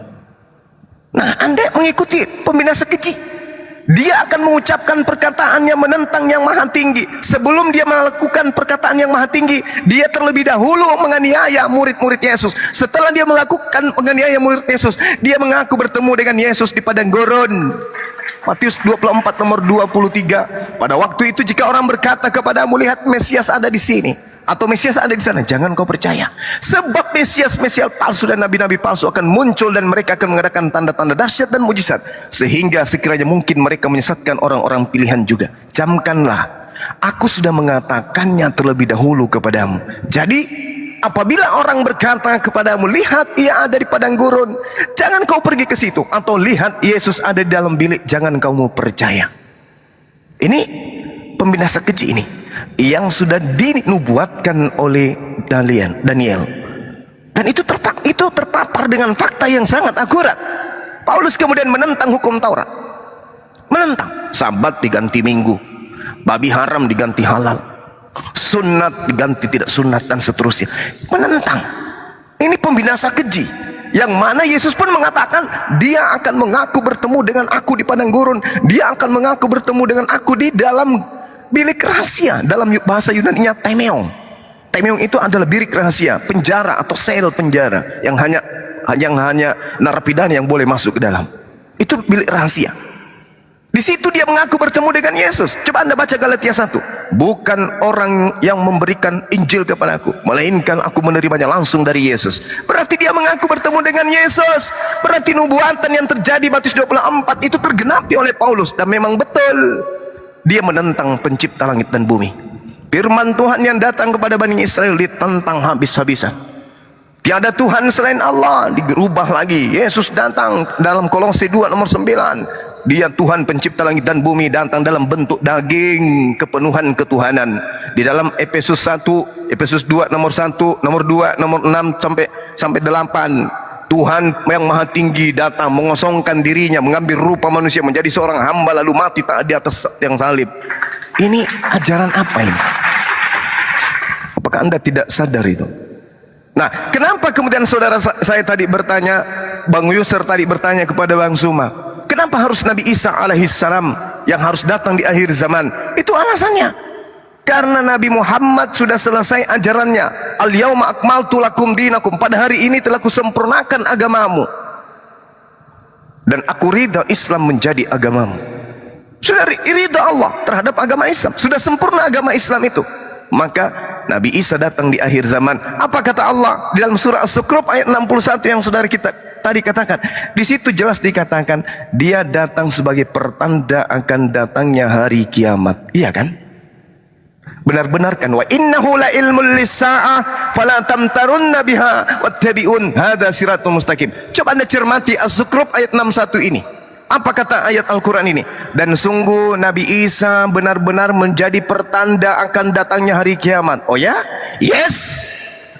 Nah, Anda mengikuti pembinasa keji. Dia akan mengucapkan perkataan yang menentang yang maha tinggi. Sebelum dia melakukan perkataan yang maha tinggi, dia terlebih dahulu menganiaya murid-murid Yesus. Setelah dia melakukan menganiaya murid Yesus, dia mengaku bertemu dengan Yesus di padang gurun. Matius 24 nomor 23. Pada waktu itu jika orang berkata kepadamu, lihat Mesias ada di sini, atau Mesias ada di sana, jangan kau percaya. Sebab Mesias palsu dan nabi-nabi palsu akan muncul, dan mereka akan mengadakan tanda-tanda dahsyat dan mujizat, sehingga sekiranya mungkin mereka menyesatkan orang-orang pilihan juga. Camkanlah, aku sudah mengatakannya terlebih dahulu kepadamu. Jadi apabila orang berkata kepadamu, lihat ia ada di padang gurun, jangan kau pergi ke situ. Atau lihat Yesus ada di dalam bilik, jangan kau mau percaya. Ini pembinasa keji ini yang sudah dinubuatkan oleh Daniel, dan itu terpapar dengan fakta yang sangat akurat. Paulus kemudian menentang hukum Taurat, menentang Sabat diganti Minggu, babi haram diganti halal, sunat diganti tidak sunat, dan seterusnya. Menentang. Ini pembinasa keji, yang mana Yesus pun mengatakan dia akan mengaku bertemu dengan aku di padang gurun, dia akan mengaku bertemu dengan aku di dalam bilik rahasia. Dalam bahasa Yunani-nya temeong. Temeong itu adalah bilik rahasia, penjara atau sel penjara yang hanya narapidana yang boleh masuk ke dalam. Itu bilik rahasia. Di situ dia mengaku bertemu dengan Yesus. Coba Anda baca Galatia 1. Bukan orang yang memberikan Injil kepadaku, melainkan aku menerimanya langsung dari Yesus. Berarti dia mengaku bertemu dengan Yesus. Berarti nubuatan yang terjadi Matius 24 itu tergenapi oleh Paulus, dan memang betul. Dia menentang pencipta langit dan bumi. Firman Tuhan yang datang kepada Bani Israel ditentang habis-habisan. Tiada Tuhan selain Allah, dirubah lagi. Yesus datang dalam Kolose 2 nomor 9. Dia Tuhan pencipta langit dan bumi, datang dalam bentuk daging, kepenuhan ketuhanan. Di dalam Efesus 1, Efesus 2 nomor 1, nomor 2, nomor 6 sampai 8. Tuhan yang maha tinggi datang mengosongkan dirinya, mengambil rupa manusia, menjadi seorang hamba, lalu mati di atas tiang salib. Ini ajaran apa ini? Apakah Anda tidak sadar itu? Nah, kenapa kemudian saudara saya tadi bertanya, Bang Yusr tadi bertanya kepada Bang Suma, kenapa harus Nabi Isa alaihissalam yang harus datang di akhir zaman? Itu alasannya. Karena Nabi Muhammad sudah selesai ajarannya. Al-yauma akmaltu lakum dinakum. Pada hari ini telah kusempurnakan agamamu, dan aku ridha Islam menjadi agamamu. Sudah ridha Allah terhadap agama Islam. Sudah sempurna agama Islam itu. Maka Nabi Isa datang di akhir zaman. Apa kata Allah di dalam surah As-Zukhruf ayat 61 yang saudara kita tadi katakan? Di situ jelas dikatakan dia datang sebagai pertanda akan datangnya hari kiamat. Iya kan? Benar-benar kan, wa innahu la ilmul lis-saa'ah fala tamtarunna biha wattabi'un hadza siratul mustaqim. Coba Anda cermati Az-Zukhruf ayat 61 ini. Apa kata ayat Al-Quran ini? Dan sungguh Nabi Isa benar-benar menjadi pertanda akan datangnya hari kiamat. Oh ya? Yes.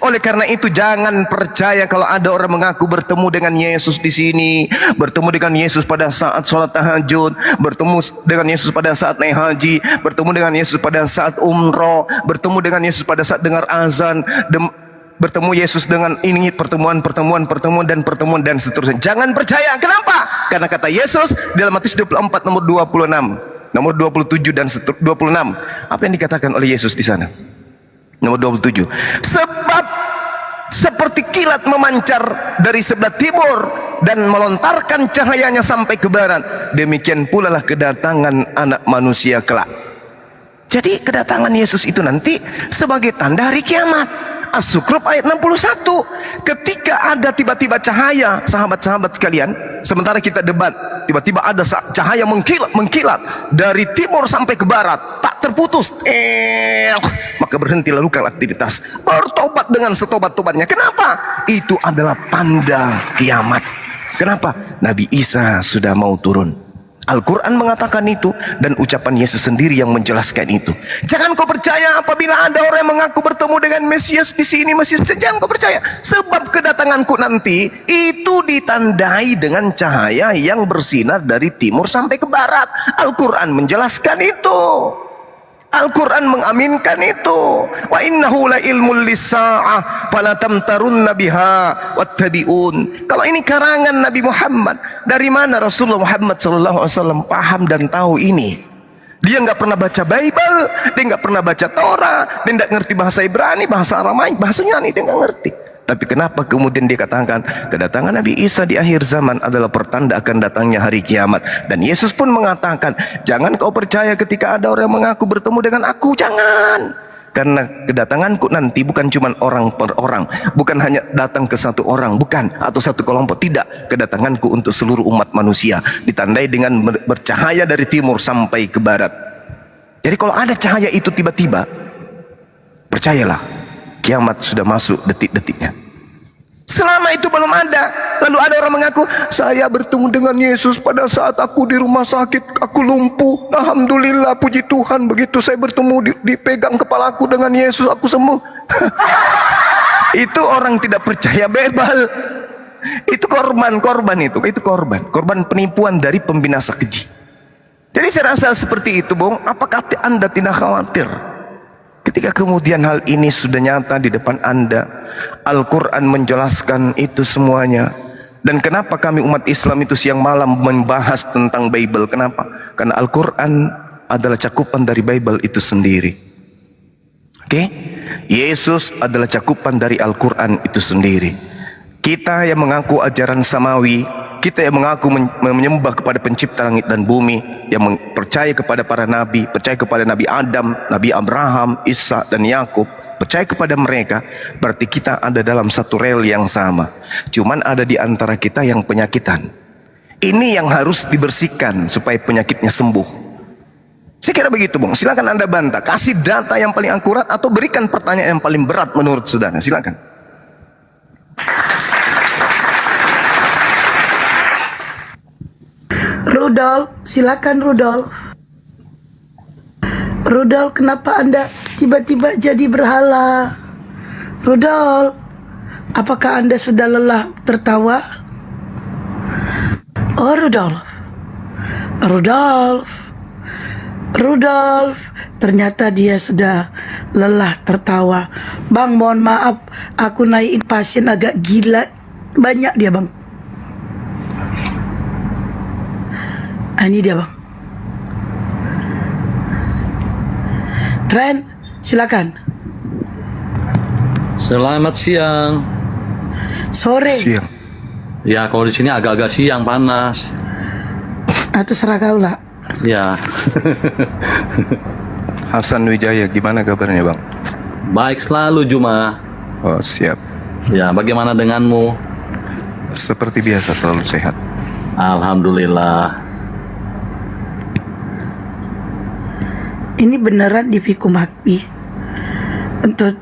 Oleh karena itu jangan percaya kalau ada orang mengaku bertemu dengan Yesus di sini, bertemu dengan Yesus pada saat sholat tahajud, bertemu dengan Yesus pada saat naik haji, bertemu dengan Yesus pada saat umroh, bertemu dengan Yesus pada saat dengar azan, bertemu Yesus dengan ini pertemuan dan seterusnya. Jangan percaya. Kenapa? Karena kata Yesus dalam Matius 24 nomor 26, nomor 27 dan 26. Apa yang dikatakan oleh Yesus di sana? Nomor 27. Sebab seperti kilat memancar dari sebelah timur dan melontarkan cahayanya sampai ke barat, demikian pula lah kedatangan anak manusia kelak. Jadi kedatangan Yesus itu nanti sebagai tanda hari kiamat. As-Zukhruf ayat 61. Ketika ada tiba-tiba cahaya, sahabat-sahabat sekalian, Sementara kita debat, tiba-tiba ada cahaya mengkilat dari timur sampai ke barat, tak terputus. Maka berhenti lakukan aktivitas. Bertobat dengan setobat-tobatnya. Kenapa? Itu adalah tanda kiamat. Kenapa? Nabi Isa sudah mau turun. Al-Quran mengatakan itu, dan ucapan Yesus sendiri yang menjelaskan itu. Jangan kau percaya apabila ada orang yang mengaku bertemu dengan Mesias di sini, Mesias. Jangan kau percaya, sebab kedatanganku nanti itu ditandai dengan cahaya yang bersinar dari timur sampai ke barat. Al-Quran menjelaskan itu. Al-Quran mengaminkan itu. Wa innahu la ilmul lisa'ah fala tamtarunna biha wattabi'un. Kalau ini karangan Nabi Muhammad, dari mana Rasulullah Muhammad SAW paham dan tahu ini? Dia nggak pernah baca Bible, dia nggak pernah baca Torah, dia nggak ngerti bahasa Ibrani, bahasa Aramaik, bahasa Yunani, dia nggak ngerti. Tapi kenapa kemudian dikatakan kedatangan Nabi Isa di akhir zaman adalah pertanda akan datangnya hari kiamat. Dan Yesus pun mengatakan, jangan kau percaya ketika ada orang yang mengaku bertemu dengan aku, jangan. Karena kedatanganku nanti bukan cuma orang per orang, bukan hanya datang ke satu orang, bukan, atau satu kelompok, tidak. Kedatanganku untuk seluruh umat manusia, ditandai dengan bercahaya dari timur sampai ke barat. Jadi kalau ada cahaya itu tiba-tiba, percayalah, kiamat sudah masuk detik-detiknya. Selama itu belum ada, lalu ada orang mengaku, saya bertemu dengan Yesus pada saat aku di rumah sakit, aku lumpuh, alhamdulillah, puji Tuhan, begitu saya bertemu, dipegang kepalaku dengan Yesus, aku sembuh. Itu orang tidak percaya Bible. Itu korban penipuan dari pembinasa keji. Jadi saya rasa seperti itu, Bung. Apakah Anda tidak khawatir ketika kemudian hal ini sudah nyata di depan Anda? Al-Quran menjelaskan itu semuanya. Dan kenapa kami umat Islam itu siang malam membahas tentang Bible? Kenapa? Karena Al-Quran adalah cakupan dari Bible itu sendiri. Oke? Yesus adalah cakupan dari Al-Quran itu sendiri. Kita yang mengaku ajaran samawi, kita yang mengaku menyembah kepada pencipta langit dan bumi, yang percaya kepada para nabi, percaya kepada Nabi Adam, Nabi Abraham, Isa dan Yakub, percaya kepada mereka, berarti kita ada dalam satu rel yang sama. Cuman ada di antara kita yang penyakitan. Ini yang harus dibersihkan supaya penyakitnya sembuh. Saya kira begitu, Bung. Silakan Anda bantah, kasih data yang paling akurat atau berikan pertanyaan yang paling berat menurut saudara. Silakan. Rudolf, silakan Rudolf. Rudolf, kenapa Anda tiba-tiba jadi berhala? Rudolf, apakah Anda sudah lelah tertawa? Oh, Rudolf. Rudolf, ternyata dia sudah lelah tertawa. Bang, mohon maaf, aku naikin pasien agak gila. Banyak dia, Bang. Ini dia, Bang. Tren, silakan. Selamat siang. Sore. Siang. Ya, kalau di sini agak-agak siang, panas. Atau serah kau lah. Ya. Hasan Wijaya, gimana kabarnya, Bang? Baik selalu, Juma. Oh, siap. Ya, bagaimana denganmu? Seperti biasa, selalu sehat. Alhamdulillah. Ini beneran di Fikum Hakbi. Untuk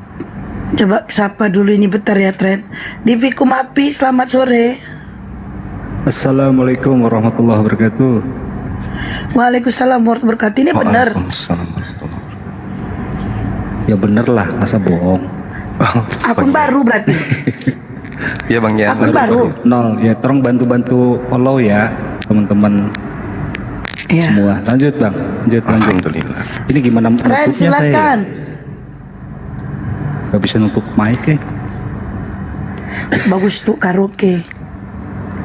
coba sapa dulu ini bentar ya, Tren. Di Fikum Hakbi, selamat sore. Assalamualaikum warahmatullahi wabarakatuh. Waalaikumsalam warahmatullahi wabarakatuh. Ini benar. Waalaikumsalam. Ya bener lah, masa bohong. Akun baru berarti. Ya, Bang, ya. Akun baru. Nol, ya tolong bantu-bantu follow ya teman-teman Ya. semua. Lanjut Bang, lanjut. Alhamdulillah. Ini gimana Tren, nutupnya silakan. Gak bisa nutup mic ya. Bagus tuh karaoke.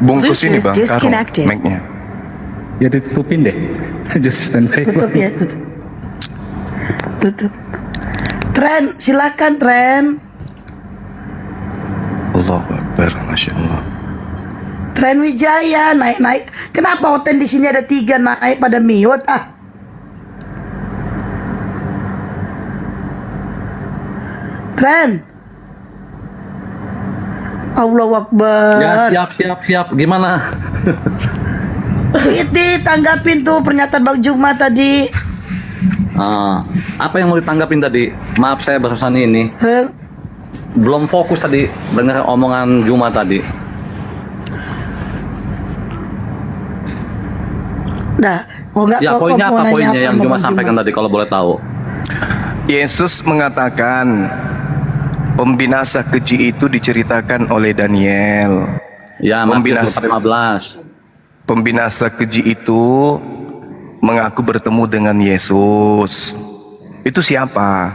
Bungkus ini, Bang, karung disconnected. mic-nya. Ya ditutupin deh. Just standby. Tutup ya, tutup. Tutup. Tren, silakan Tren. Allahu Akbar, Masya Allah. Tren Wijaya naik-naik. Kenapa hotel di sini ada 3 naik pada miut? Tren. Allahu Akbar. Ya, siap. Gimana? Itu tanggapin tuh pernyataan Bang Juma tadi. Apa yang mau ditanggapin tadi? Maaf saya barusan ini belum fokus tadi dengar omongan Juma tadi. Nah, kok enggak Ya poinnya apa poinnya yang Juma sampaikan tadi kalau boleh tahu? Yesus mengatakan pembinasa keji itu diceritakan oleh Daniel. Ya, Matius 4:15. Pembinasa keji itu mengaku bertemu dengan Yesus. Itu siapa?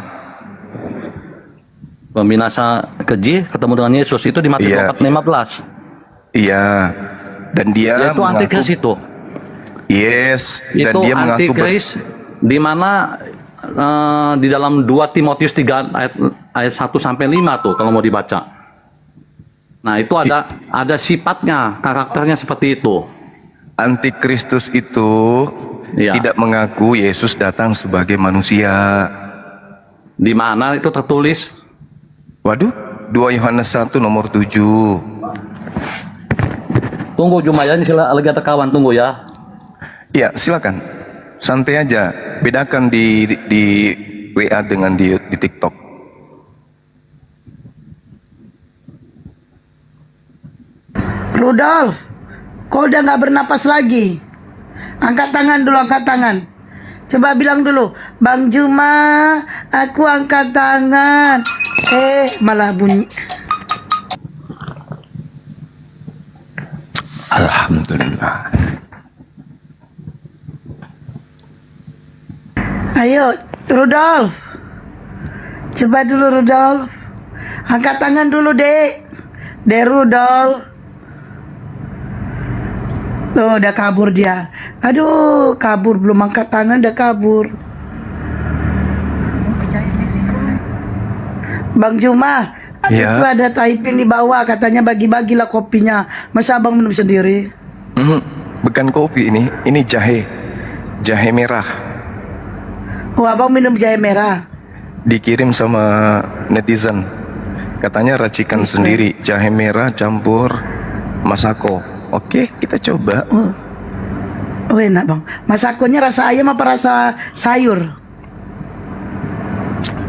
Pembinasa keji ketemu dengan Yesus itu di Matius Iya. 4:15. Iya. Dan dia Yaitu antikris itu. Yes, dan Itu dia mengaku antikris di mana di dalam 2 Timotius 3 ayat 1 sampai 5 tuh kalau mau dibaca. Nah, itu ada sifatnya, karakternya seperti itu. Antikristus itu Iya. tidak mengaku Yesus datang sebagai manusia. Di mana itu tertulis? Waduh, 2 Yohanes 1 nomor 7. Tunggu Juma ya, ini lagi ada kawan, tunggu ya. Ya, silakan. Santai aja. Bedakan di WA dengan di TikTok. Rudolf, kau udah nggak bernapas lagi. Angkat tangan dulu, angkat tangan. Coba bilang dulu, Bang Juma, aku angkat tangan. Malah bunyi. Alhamdulillah. Ayo, Rudolf. Coba dulu Rudolf. Angkat tangan dulu, Dek. Dek Rudolf. Loh, udah kabur dia. Aduh, kabur, belum angkat tangan udah kabur. Bang Juma, Ya. itu ada typing di bawah, katanya bagi-bagilah kopinya. Masa abang minum sendiri? Bukan kopi ini jahe. Jahe merah. Oh, abang minum jahe merah. Dikirim sama netizen. Katanya racikan sendiri, jahe merah campur masako. Oke, kita coba. Oh, enak bang. Masakonya rasa ayam apa rasa sayur?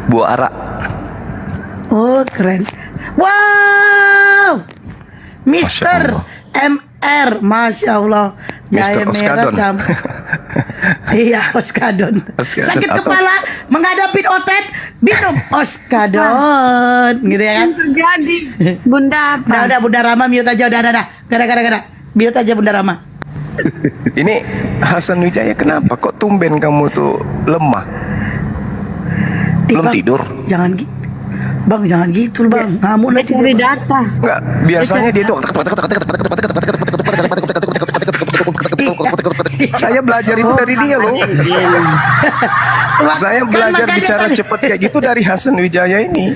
Buah arak. Oh, keren. Wow, Mister MR, Masya Allah. Jahe Mr. merah Oskadon. campur. Iya, Oskadon. Oskadon Sakit atau- kepala, menghadapi otet, minum Oskadon. Gitu ya kan? Yang terjadi, Bunda apa? Udah, Bunda Rama mute aja, udah. Gara. Mute aja Bunda Rama. Ini Hasan Wijaya kenapa? Kok tumben kamu tuh lemah? Belum Bang, tidur? Jangan gitu. Bang, jangan gitu, Bang. Ngamuk nanti. Cari data. Enggak, biasanya dia tuh saya belajar itu dari dia loh. Saya Kan belajar makanya bicara tadi- cepat kayak gitu dari Hasan Wijaya ini.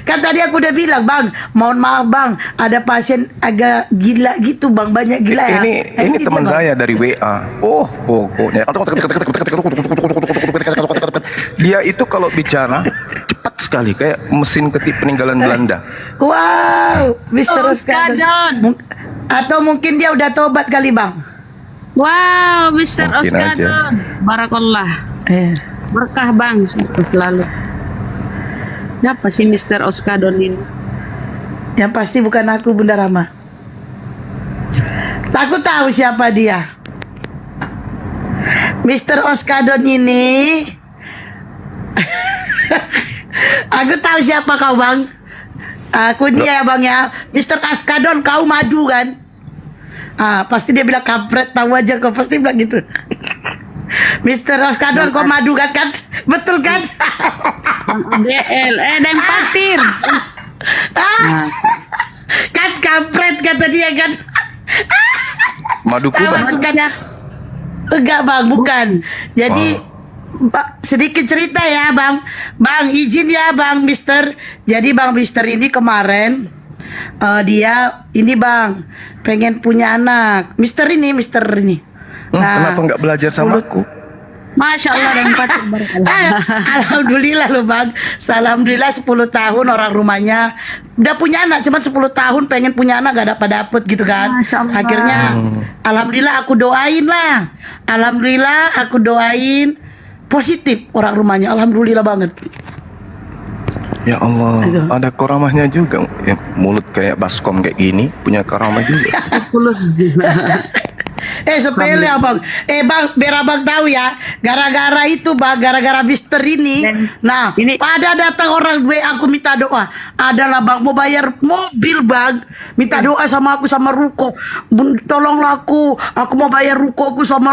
Kan tadi aku udah bilang, Bang, mohon maaf Bang, ada pasien agak gila gitu Bang, banyak gila ya. Ini Gitu, teman Bang. saya dari WA. Oh, pokoknya dia itu kalau bicara cepat sekali kayak mesin ketik peninggalan Belanda. Wow, Mister Oh, Oskadon. Oskadon. Atau mungkin dia udah tobat kali Bang. Wow, Mr. Mungkin aja. Oskadon. Barakallah. Berkah bang, selalu. Siapa sih Mr. Oskadon ini? Yang pasti bukan aku Bunda Rama. Aku tahu siapa dia. Mr. Oskadon ini. Aku tahu siapa kau Bang. Aku ini ya Bang ya. Mr. Oskadon kau madu kan? Pasti dia bilang kampret, tahu aja kau pasti bilang gitu. Mr. Oskadon kau madu kan? Betul kan? DL, dan patir. Kan kampret kata dia kan. Maduku bang. Bukan. Enggak Bang, bukan. Jadi sedikit cerita ya Bang. Bang izin ya Bang Mister. Jadi Bang Mister ini kemarin dia ini Bang pengen punya anak. Mister ini. Kenapa nggak belajar sama aku? Masya Allah dan pacar Alhamdulillah loh bang. Alhamdulillah 10 tahun orang rumahnya udah punya anak, cuma 10 tahun pengen punya anak gak dapet gitu kan. Masya Allah. Akhirnya alhamdulillah aku doain lah. Alhamdulillah aku doain positif orang rumahnya. Alhamdulillah banget. Ya Allah, Aduh. ada karamahnya juga. Ya, mulut kayak baskom kayak gini punya karamah juga. Sepele abang. Bang, biar abang tahu ya. Gara-gara itu bang, gara-gara Mister ini. Nah, ini- pada datang orang gue, aku minta doa. Adalah bang, mau bayar mobil bang. Minta doa sama aku sama Ruko. Bun, tolonglah aku mau bayar Ruko aku sama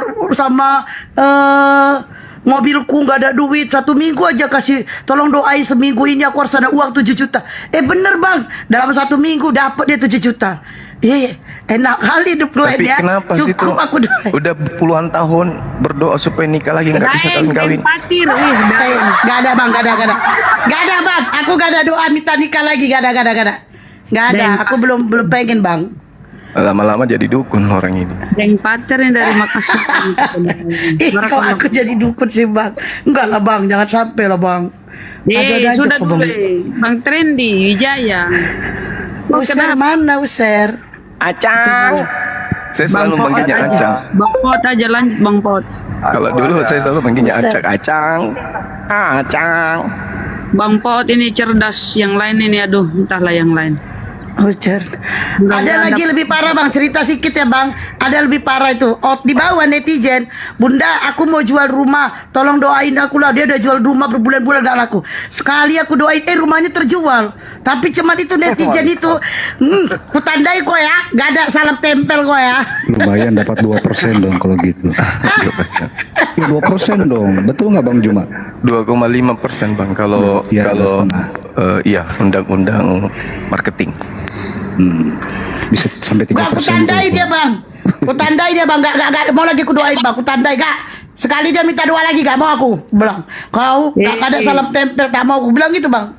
mobilku nggak ada duit 1 minggu aja kasih tolong doain seminggu ini aku harus ada uang 7 juta. Bener bang, dalam 1 minggu dapat dia 7 juta. Enak kali hidup gue Tapi ya. kenapa sih tuh? Cukup aku doain. Udah puluhan tahun berdoa supaya nikah lagi nggak bisa kawin-kawin. Patir, Gak ada bang, gak ada bang. Aku gak ada doa minta nikah lagi, gak ada. Aku belum pengen bang. Lama-lama jadi dukun orang ini. yang pacar yang dari Makassar. Kok aku jadi dukun sih bang? Enggak lah bang, jangan sampai lah bang. Ada aja Sudah kok, dulu bang. Bang Trendy Wijaya. User mana User? Acang. Saya selalu Pot manggilnya aja. Acang. Bang Pot aja lanjut Bang Pot. Kalau dulu saya selalu manggilnya Buset. Acang. Acang. Acang. Bang Pot ini cerdas, yang lain ini aduh entahlah yang lain. User. Ada lagi lebih parah bang, cerita sedikit ya bang. Ada lebih parah itu. Di bawah netizen, Bunda aku mau jual rumah, tolong doain aku lah. Dia udah jual rumah berbulan-bulan gak laku. Sekali aku doain, rumahnya terjual. Tapi cuman itu netizen itu, ku tandai kok ya, gak ada salam tempel kok ya. Lumayan dapat 2% dong kalau gitu. Ya 2% dong. Betul nggak Bang Juma? 2,5% bang kalau Iya, kalau 2,5. iya undang-undang marketing. Bisa sampai 3%. Gak aku tandai dia bang. Ku tandai dia bang, gak mau lagi ku doain bang, ku tandai gak. Sekali dia minta doa lagi gak mau aku bilang. Kau gak ada salam tempel, tak mau aku bilang gitu bang.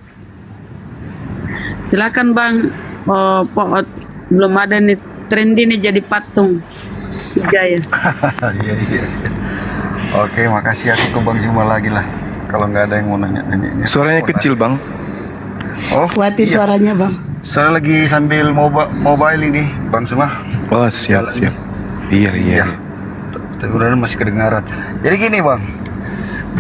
Silakan Bang. Pot belum ada nih Trendy nih jadi patung Wijaya. Iya. Oke, makasih aku ke Bang Juma lagi lah. Kalau nggak ada yang mau nanya. Suaranya kecil bang. Oh, Kuatin iya. suaranya bang. Saya lagi sambil mobile ini, Bang Juma. Oh siap. Iya. Tapi mudah-mudahan masih kedengaran. Jadi gini Bang,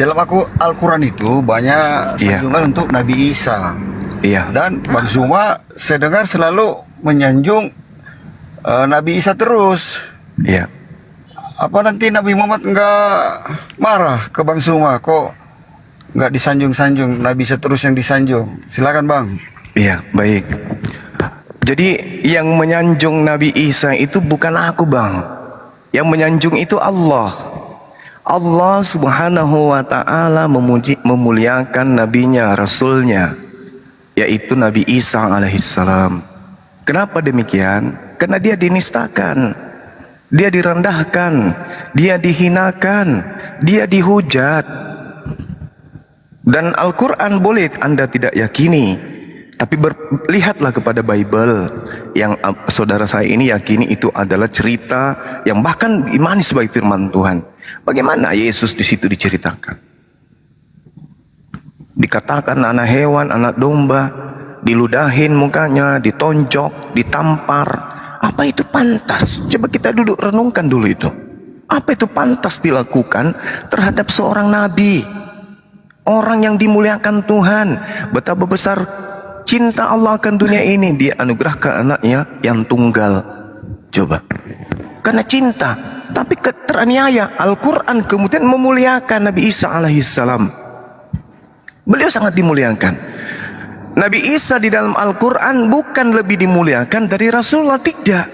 dalam Al-Quran itu banyak Iya. sanjungan untuk Nabi Isa. Iya. Dan Bang Juma saya dengar selalu menyanjung Nabi Isa terus. Iya. Apa nanti Nabi Muhammad nggak marah ke Bang Juma? Kok nggak disanjung-sanjung? Nabi Isa terus yang disanjung. Silakan Bang. Iya, baik. Jadi yang menyanjung Nabi Isa itu bukan aku bang. Yang menyanjung itu Allah. Allah subhanahu wa ta'ala memuliakan nabinya, rasulnya, yaitu Nabi Isa alaihissalam. Kenapa demikian? Karena dia dinistakan, dia direndahkan, dia dihinakan, dia dihujat. Dan Al-Quran boleh Anda tidak yakini, tapi lihatlah kepada Bible yang saudara saya ini yakini itu adalah cerita yang bahkan imani sebagai firman Tuhan. Bagaimana Yesus di situ diceritakan? Dikatakan anak hewan, anak domba, diludahin mukanya, ditonjok, ditampar. Apa itu pantas? Coba kita duduk renungkan dulu itu. Apa itu pantas dilakukan terhadap seorang nabi? Orang yang dimuliakan Tuhan. Betapa besar cinta Allah akan dunia ini, dia anugerahkan anaknya yang tunggal. Coba, karena cinta, tapi teraniaya. Al-Quran kemudian memuliakan Nabi Isa alaihissalam. Beliau sangat dimuliakan. Nabi Isa di dalam Al-Quran bukan lebih dimuliakan dari Rasulullah, tidak.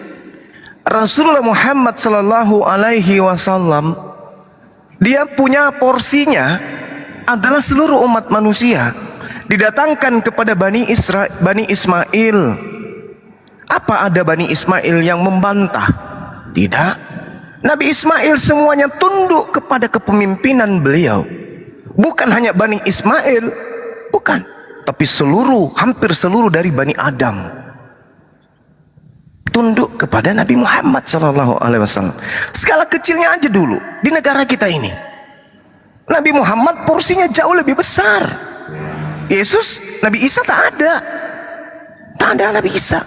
Rasulullah Muhammad sallallahu alaihi wasallam, dia punya porsinya adalah seluruh umat manusia. Didatangkan kepada Bani Ismail. Apa ada Bani Ismail yang membantah? Tidak. Nabi Ismail semuanya tunduk kepada kepemimpinan beliau. Bukan hanya Bani Ismail, bukan, tapi hampir seluruh dari Bani Adam tunduk kepada Nabi Muhammad SAW. Skala kecilnya aja dulu di negara kita ini. Nabi Muhammad porsinya jauh lebih besar. Yesus, Nabi Isa tak ada. Tak ada Nabi Isa.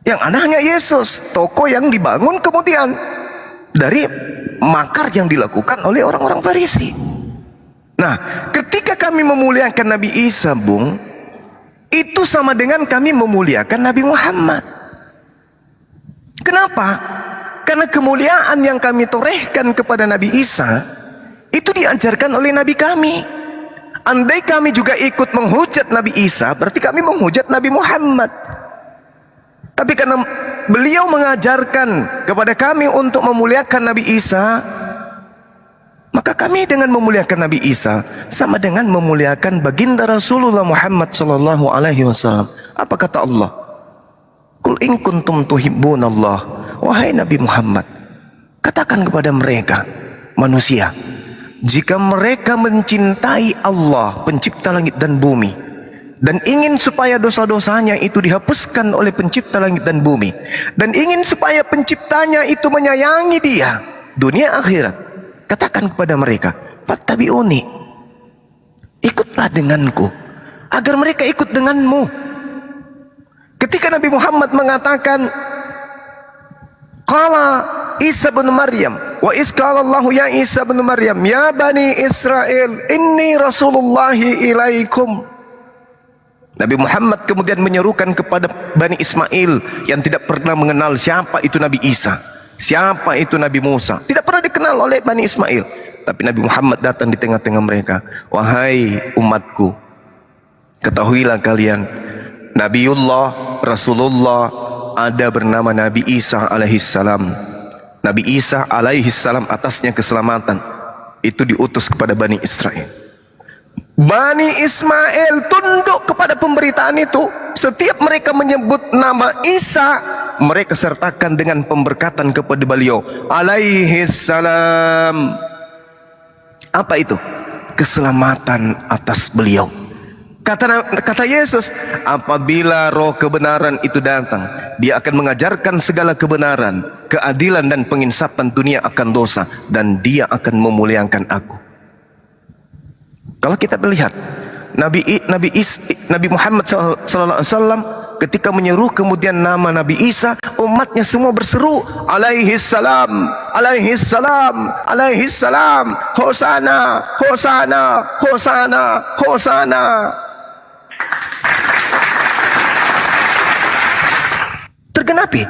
Yang ada hanya Yesus, toko yang dibangun kemudian dari makar yang dilakukan oleh orang-orang Farisi. Nah, ketika kami memuliakan Nabi Isa, Bung, itu sama dengan kami memuliakan Nabi Muhammad. Kenapa? Karena kemuliaan yang kami torehkan kepada Nabi Isa itu diajarkan oleh Nabi kami. Andai kami juga ikut menghujat Nabi Isa, berarti kami menghujat Nabi Muhammad. Tapi karena beliau mengajarkan kepada kami untuk memuliakan Nabi Isa, maka kami dengan memuliakan Nabi Isa sama dengan memuliakan baginda Rasulullah Muhammad sallallahu alaihi wasallam. Apa kata Allah? Qul in kuntum tuhibbunallah, wahai Nabi Muhammad, katakan kepada mereka manusia, jika mereka mencintai Allah pencipta langit dan bumi dan ingin supaya dosa-dosanya itu dihapuskan oleh pencipta langit dan bumi, dan ingin supaya penciptanya itu menyayangi dia dunia akhirat, katakan kepada mereka, fattabi'uni, ikutlah denganku, agar mereka ikut denganmu. Ketika Nabi Muhammad mengatakan, qala Isa bin Maryam wa isqala Allahu ya Isa bin Maryam ya bani Israel inni rasulullahi ilaikum. Nabi Muhammad kemudian menyerukan kepada Bani Ismail yang tidak pernah mengenal siapa itu Nabi Isa, siapa itu Nabi Musa, tidak pernah dikenal oleh Bani Ismail. Tapi Nabi Muhammad datang di tengah-tengah mereka, wahai umatku, ketahuilah kalian, Nabiullah, Rasulullah ada bernama Nabi Isa alaihissalam. Nabi Isa alaihissalam atasnya keselamatan itu diutus kepada Bani Israel. Bani Ismail tunduk kepada pemberitaan itu. Setiap mereka menyebut nama Isa, mereka sertakan dengan pemberkatan kepada beliau alaihissalam. Apa itu? Keselamatan atas beliau. Kata Yesus, apabila roh kebenaran itu datang, dia akan mengajarkan segala kebenaran, keadilan dan penginsafan dunia akan dosa, dan dia akan memuliakan aku. Kalau kita melihat Nabi Muhammad SAW ketika menyeru kemudian nama Nabi Isa, umatnya semua berseru alaihissalam, alaihissalam, alaihissalam, hosana, hosana, hosana, hosana. Tergenapi,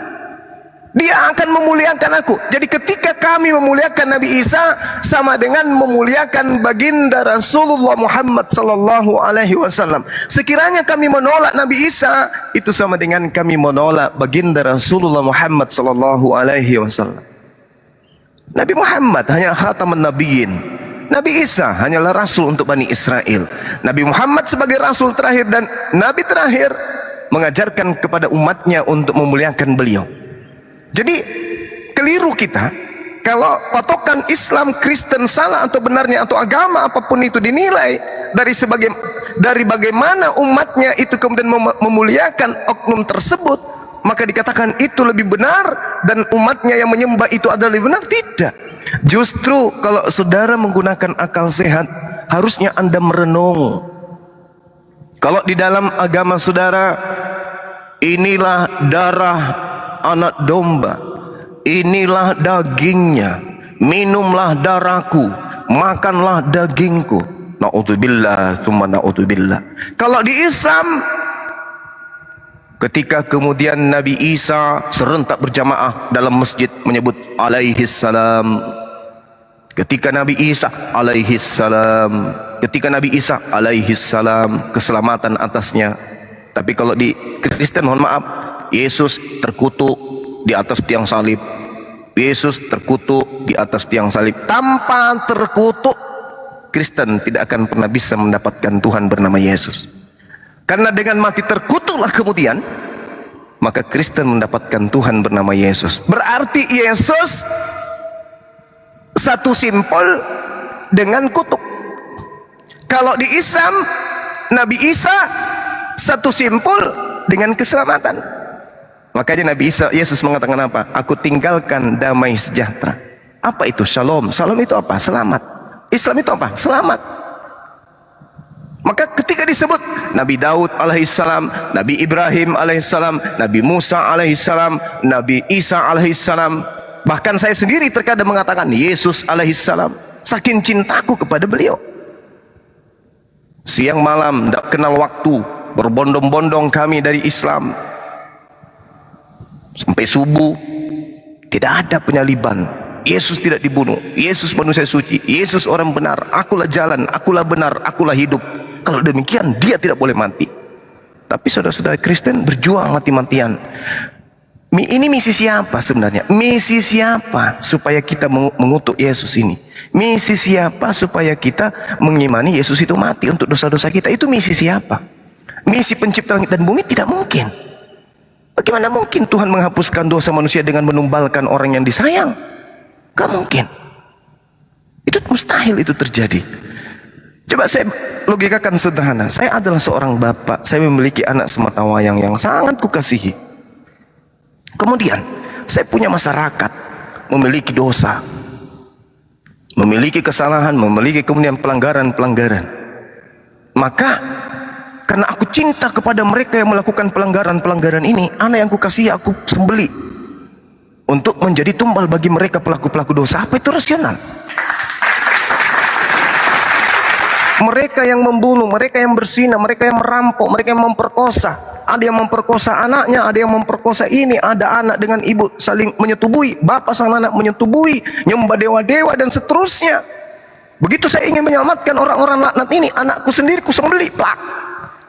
dia akan memuliakan aku. Jadi ketika kami memuliakan Nabi Isa sama dengan memuliakan baginda Rasulullah Muhammad sallallahu alaihi wasallam. Sekiranya kami menolak Nabi Isa, itu sama dengan kami menolak baginda Rasulullah Muhammad sallallahu alaihi wasallam. Nabi Muhammad hanya khataman nabiyyin. Nabi Isa hanyalah rasul untuk Bani Israel. Nabi Muhammad sebagai rasul terakhir dan nabi terakhir mengajarkan kepada umatnya untuk memuliakan beliau. Jadi keliru kita kalau patokan Islam, Kristen salah atau benarnya atau agama apapun itu dinilai dari bagaimana umatnya itu kemudian memuliakan oknum tersebut, maka dikatakan itu lebih benar dan umatnya yang menyembah itu adalah lebih benar. Tidak. Justru kalau saudara menggunakan akal sehat, harusnya Anda merenung. Kalau di dalam agama saudara, inilah darah anak domba, inilah dagingnya, minumlah darahku, makanlah dagingku. Na'udzubillah, tsumma na'udzubillah. Kalau di Islam, ketika kemudian Nabi Isa serentak berjamaah dalam masjid menyebut alaihissalam, ketika Nabi Isa alaihissalam, ketika Nabi Isa alaihissalam, keselamatan atasnya. Tapi kalau di Kristen, mohon maaf, Yesus terkutuk di atas tiang salib. Yesus terkutuk di atas tiang salib. Tanpa terkutuk, Kristen tidak akan pernah bisa mendapatkan Tuhan bernama Yesus. Karena dengan mati terkutuklah kemudian, maka Kristen mendapatkan Tuhan bernama Yesus. Berarti Yesus satu simpul dengan kutuk. Kalau di Islam, Nabi Isa satu simpul dengan keselamatan. Makanya Nabi Yesus mengatakan apa? Aku tinggalkan damai sejahtera. Apa itu shalom? Shalom itu apa? Selamat. Islam itu apa? Selamat. Maka ketika disebut Nabi Daud alaihissalam, Nabi Ibrahim alaihissalam, Nabi Musa alaihissalam, Nabi Isa alaihissalam, bahkan saya sendiri terkadang mengatakan Yesus alaihissalam, saking cintaku kepada beliau. Siang malam tidak kenal waktu, berbondong-bondong kami dari Islam sampai subuh, tidak ada penyaliban. Yesus tidak dibunuh, Yesus manusia suci, Yesus orang benar, akulah jalan, akulah benar, akulah hidup. Kalau demikian dia tidak boleh mati. Tapi saudara-saudara Kristen berjuang mati-matian. Ini misi siapa sebenarnya? Misi siapa supaya kita mengutuk Yesus ini? Misi siapa supaya kita mengimani Yesus itu mati untuk dosa-dosa kita? Itu misi siapa? Misi pencipta langit dan bumi? Tidak mungkin. Bagaimana mungkin Tuhan menghapuskan dosa manusia dengan menumbalkan orang yang disayang? Gak mungkin. Itu mustahil itu terjadi. Coba saya logikakan sederhana. Saya adalah seorang bapak, saya memiliki anak sematawayang yang sangat kukasihi. Kemudian saya punya masyarakat memiliki dosa, memiliki kesalahan, memiliki kemudian pelanggaran-pelanggaran. Maka karena aku cinta kepada mereka yang melakukan pelanggaran-pelanggaran ini, anak yang kukasihi aku sembeli untuk menjadi tumbal bagi mereka pelaku-pelaku dosa. Apa itu rasional? Mereka yang membunuh, mereka yang berzina, mereka yang merampok, mereka yang memperkosa. Ada yang memperkosa anaknya, ada yang memperkosa ini, ada anak dengan ibu saling menyetubui, bapak sama anak menyetubui, nyembah dewa-dewa dan seterusnya. Begitu saya ingin menyelamatkan orang-orang laknat ini, anakku sendiri ku sembelih, plak.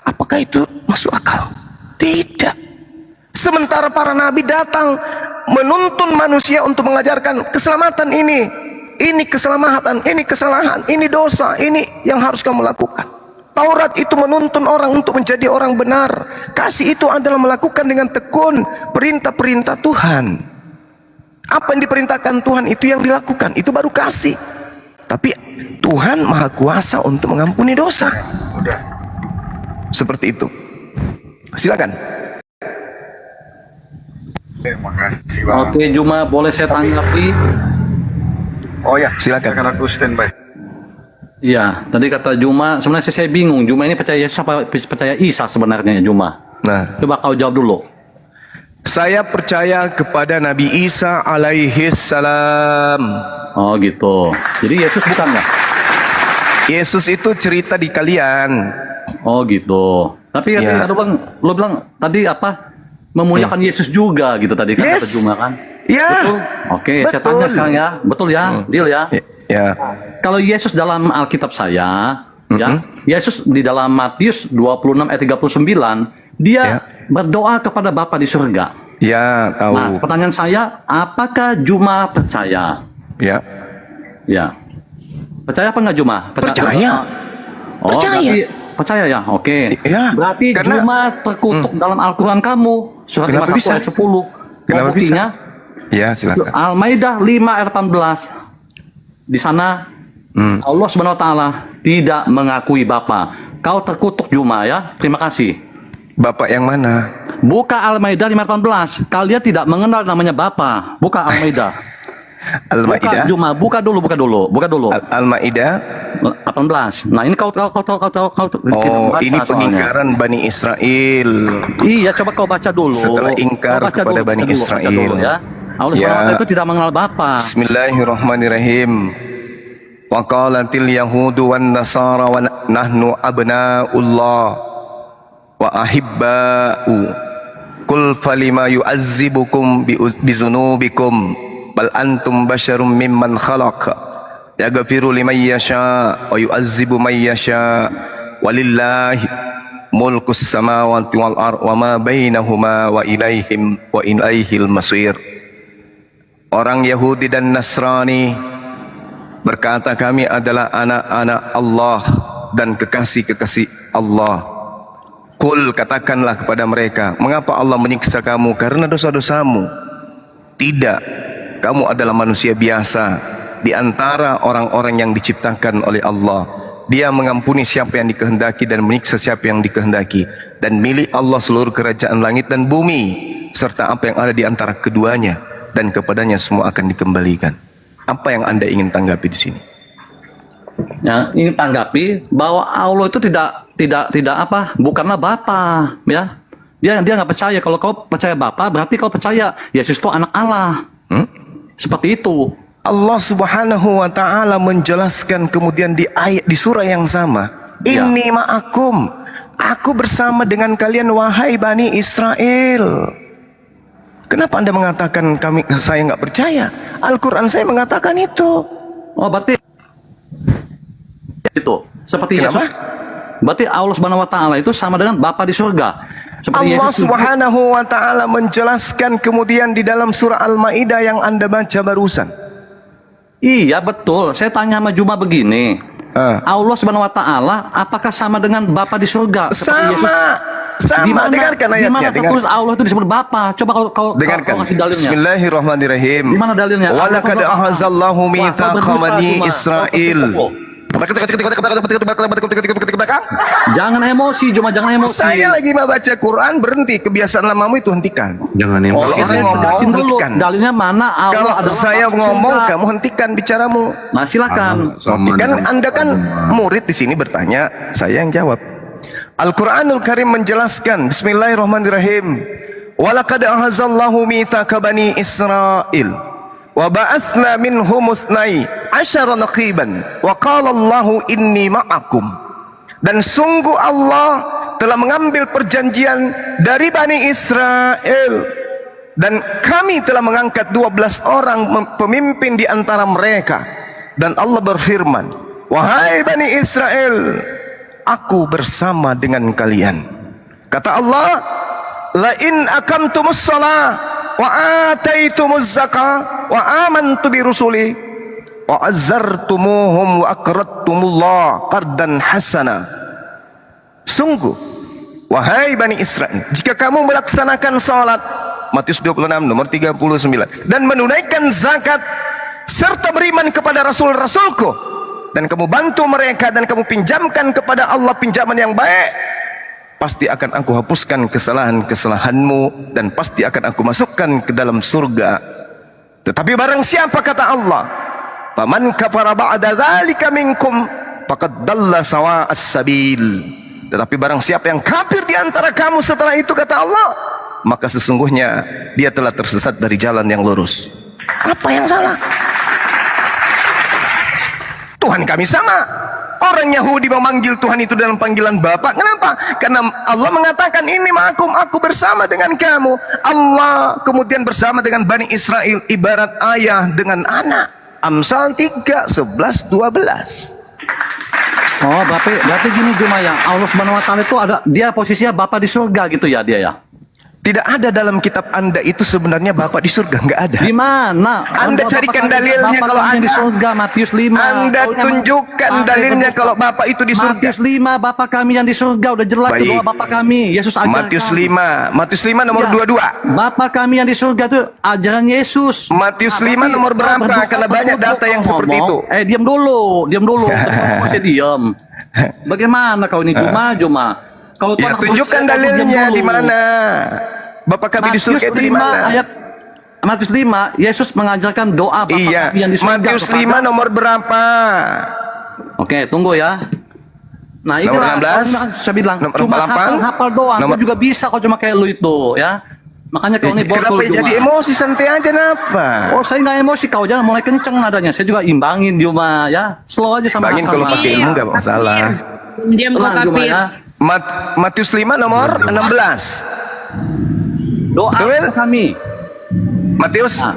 Apakah itu masuk akal? Tidak. Sementara para nabi datang menuntun manusia untuk mengajarkan keselamatan ini keselamatan, ini kesalahan, ini dosa, ini yang harus kamu lakukan. Taurat itu menuntun orang untuk menjadi orang benar. Kasih itu adalah melakukan dengan tekun perintah-perintah Tuhan. Apa yang diperintahkan Tuhan itu yang dilakukan, itu baru kasih. Tapi Tuhan Maha Kuasa untuk mengampuni dosa. Seperti itu. Silakan. Terima kasih Bang. Oke, Juma, boleh saya tanggapi? Oh ya, Silakan. aku standby. Iya, tadi kata Juma, sebenarnya saya bingung. Juma ini percaya Yesus apa percaya Isa sebenarnya, Juma? Nah, Coba kau jawab dulu. saya percaya kepada Nabi Isa alaihissalam. Oh gitu. Jadi Yesus bukan ya? Yesus itu cerita di kalian. Oh gitu. Tapi Ya. lo bilang tadi apa? Memuliakan Yesus juga gitu tadi kan kata Yes. Juma kan? Ya. Betul. Oke, saya Betul. tanya sekarang ya. Betul ya? Deal ya? Ya. Kalau Yesus dalam Alkitab saya, ya, Yesus di dalam Matius 26 ayat 39, dia Ya. berdoa kepada Bapa di surga. Ya, tahu. Nah, pertanyaan saya, apakah Juma percaya? Ya. Ya. Percaya apa enggak Juma? Percaya. Oh, Percaya. berarti percaya ya? Oke. Ya, Berarti karena- Juma terkutuk dalam Al-Quran kamu. Surat Kenapa 51 bisa? ayat 10. Kenapa Mau buktinya? Ya, silakan. Al-Maidah 5 ayat 18. Di sana Allah Subhanahu wa taala tidak mengakui Bapa. Kau terkutuk Juma ya. Terima kasih. Bapak yang mana? Buka Al-Maidah 5 ayat 18. Kalian tidak mengenal namanya Bapa. Buka Al-Maidah. Buka Al-Maidah. Juma, buka dulu. Al-Maidah. 18. Nah, ini kau Oh, baca ini soalnya. pengingkaran Bani Israel. Iya, coba kau baca dulu. Setelah ingkar Kau baca kepada dulu, Bani baca dulu, baca Israel. dulu, ya. Allah Ya. SWT itu tidak mengenal Bapa. Bismillahirrahmanirrahim. Wa qalatil yahudu wan nasara wa nahnu abna'ullah wa ahibba'u. Qul falima yu'azzibukum bizunubikum bal antum basyarum mimman khalaq. Yaghfiru liman yasha wa yu'azzibu man yasha. Walillahi mulkus samawati wal ard wa ma bainahuma wa ilaihil masir. Orang Yahudi dan Nasrani berkata kami adalah anak-anak Allah dan kekasih-kekasih Allah. Kul, katakanlah kepada mereka, mengapa Allah menyiksa kamu karena dosa-dosamu? Tidak, kamu adalah manusia biasa di antara orang-orang yang diciptakan oleh Allah. Dia mengampuni siapa yang dikehendaki dan menyiksa siapa yang dikehendaki. Dan milik Allah seluruh kerajaan langit dan bumi serta apa yang ada di antara keduanya, dan kepadanya semua akan dikembalikan. Apa yang Anda ingin tanggapi di sini? Ya, ingin tanggapi bahwa Allah itu tidak apa, bukanlah Bapa, ya. Dia nggak percaya. Kalau kau percaya Bapa, berarti kau percaya Yesus itu anak Allah. Seperti itu. Allah Subhanahu wa taala menjelaskan kemudian di ayat di surah yang sama, Ya. Inni ma'akum, aku bersama dengan kalian wahai Bani Israel. Kenapa Anda mengatakan saya nggak percaya? Al-Quran saya mengatakan itu. Oh, berarti itu seperti Kenapa? Yesus. Berarti Allah Subhanahu wa taala itu sama dengan Bapa di surga. Seperti Allah Yesus Subhanahu wa taala menjelaskan kemudian di dalam surah Al-Maidah yang Anda baca barusan. Iya, betul. Saya tanya sama Juma begini. Allah Subhanahu wa taala apakah sama dengan Bapa di surga? Seperti Yesus. Sama, dengarkan Di mana ayatnya. tertulis Allah itu disebut Bapa? Coba kau Dengarkan. kasih dalilnya. Bismillahirrahmanirrahim. Di mana dalilnya? Walaqad ahazallahu mitsaqa bani Israil. Jangan emosi, Juma, jangan emosi. Saya lagi membaca Quran, berhenti. Kebiasaan lamamu itu hentikan. Jangan Oh, Kalau saya orang ngomong, tegasin dulu. hentikan. Dalilnya mana Allah Kalau adalah saya Bapa di ngomong, surga. kamu hentikan bicaramu. Nah, silakan. Kan Anda kan murid di sini bertanya, saya yang jawab. Al-Qur'anul Karim menjelaskan, Bismillahirrahmanirrahim. Walaqad ahazallahu mitsaqa bani Israil wa ba'atsna minhum ithnai asyara naqiban wa qala Allahu inni ma'akum. Dan sungguh Allah telah mengambil perjanjian dari Bani Israel dan kami telah mengangkat 12 orang pemimpin di antara mereka. Dan Allah berfirman, wahai Bani Israel, aku bersama dengan kalian. Kata Allah, la in aqamtumus shalah wa ataitumuz zakah wa amantu bi rusuli wa azzartumuhum wa aqradtumullah qardan hasana. Sungguh wahai Bani Israel, jika kamu melaksanakan salat, Matius 26 nomor 39, dan menunaikan zakat serta beriman kepada rasul-rasulku, dan kamu bantu mereka dan kamu pinjamkan kepada Allah pinjaman yang baik, pasti akan aku hapuskan kesalahan-kesalahanmu dan pasti akan aku masukkan ke dalam surga. Tetapi barang siapa, kata Allah, faman kafara ba'da dzalika minkum faqad dalla sawa'as sabil. Tetapi barang siapa yang kafir di antara kamu setelah itu, kata Allah, maka sesungguhnya dia telah tersesat dari jalan yang lurus. Apa yang salah? Tuhan kami sama. Orang Yahudi memanggil Tuhan itu dalam panggilan Bapa. Kenapa? Karena Allah mengatakan ini ma'akum, aku bersama dengan kamu. Allah kemudian bersama dengan Bani Israel ibarat ayah dengan anak. Amsal 3, 11, 12. Oh, berarti gini Juma, ya. Allah Subhanahu wa taala itu ada, dia posisinya Bapa di surga gitu ya, dia ya. Tidak ada dalam kitab Anda itu sebenarnya Bapak di surga, nggak ada. Di mana? Anda carikan dalilnya kalau Anda ada. di surga, Matius 5. Anda tunjukkan dalilnya kalau Bapak itu di surga. Matius 5, Bapa kami yang di surga, udah jelas Baik. itu doa Bapa kami. Yesus ajarkan. Matius 5 nomor Ya. 22. Bapa kami yang di surga itu ajaran Yesus. Matius 5 berarti nomor berapa? berdusta Karena banyak penduduk data yang ngomong. seperti itu. Diam dulu. Masih diam. Bagaimana kau ini Juma? Kalau Ya, Tuhan tunjukkan berdusta, kau diam dalilnya dulu. di mana? Bapak kami di surga itu di mana? Matius 5, Yesus mengajarkan doa Bapa Iya, kami yang di surga. Matius kepada- 5 nomor berapa? Oke, tunggu ya. Nah, ini Nomor lah, 16, saya bilang nomor cuma 48, hafal doang, nomor- kau juga bisa kau cuma kayak lu itu, ya. Makanya kau ini Kenapa botol jadi Juma. emosi? Santai aja, kenapa? Oh, saya nggak emosi, kau jangan mulai kenceng nadanya. Saya juga imbangin Juma, ya. Slow aja sama Bangin kalau pakai ilmu nggak masalah. Diam kau Tenang Juma kafir. ya. Matius 5 nomor 16. Doa Betul? kami. Matius Nah,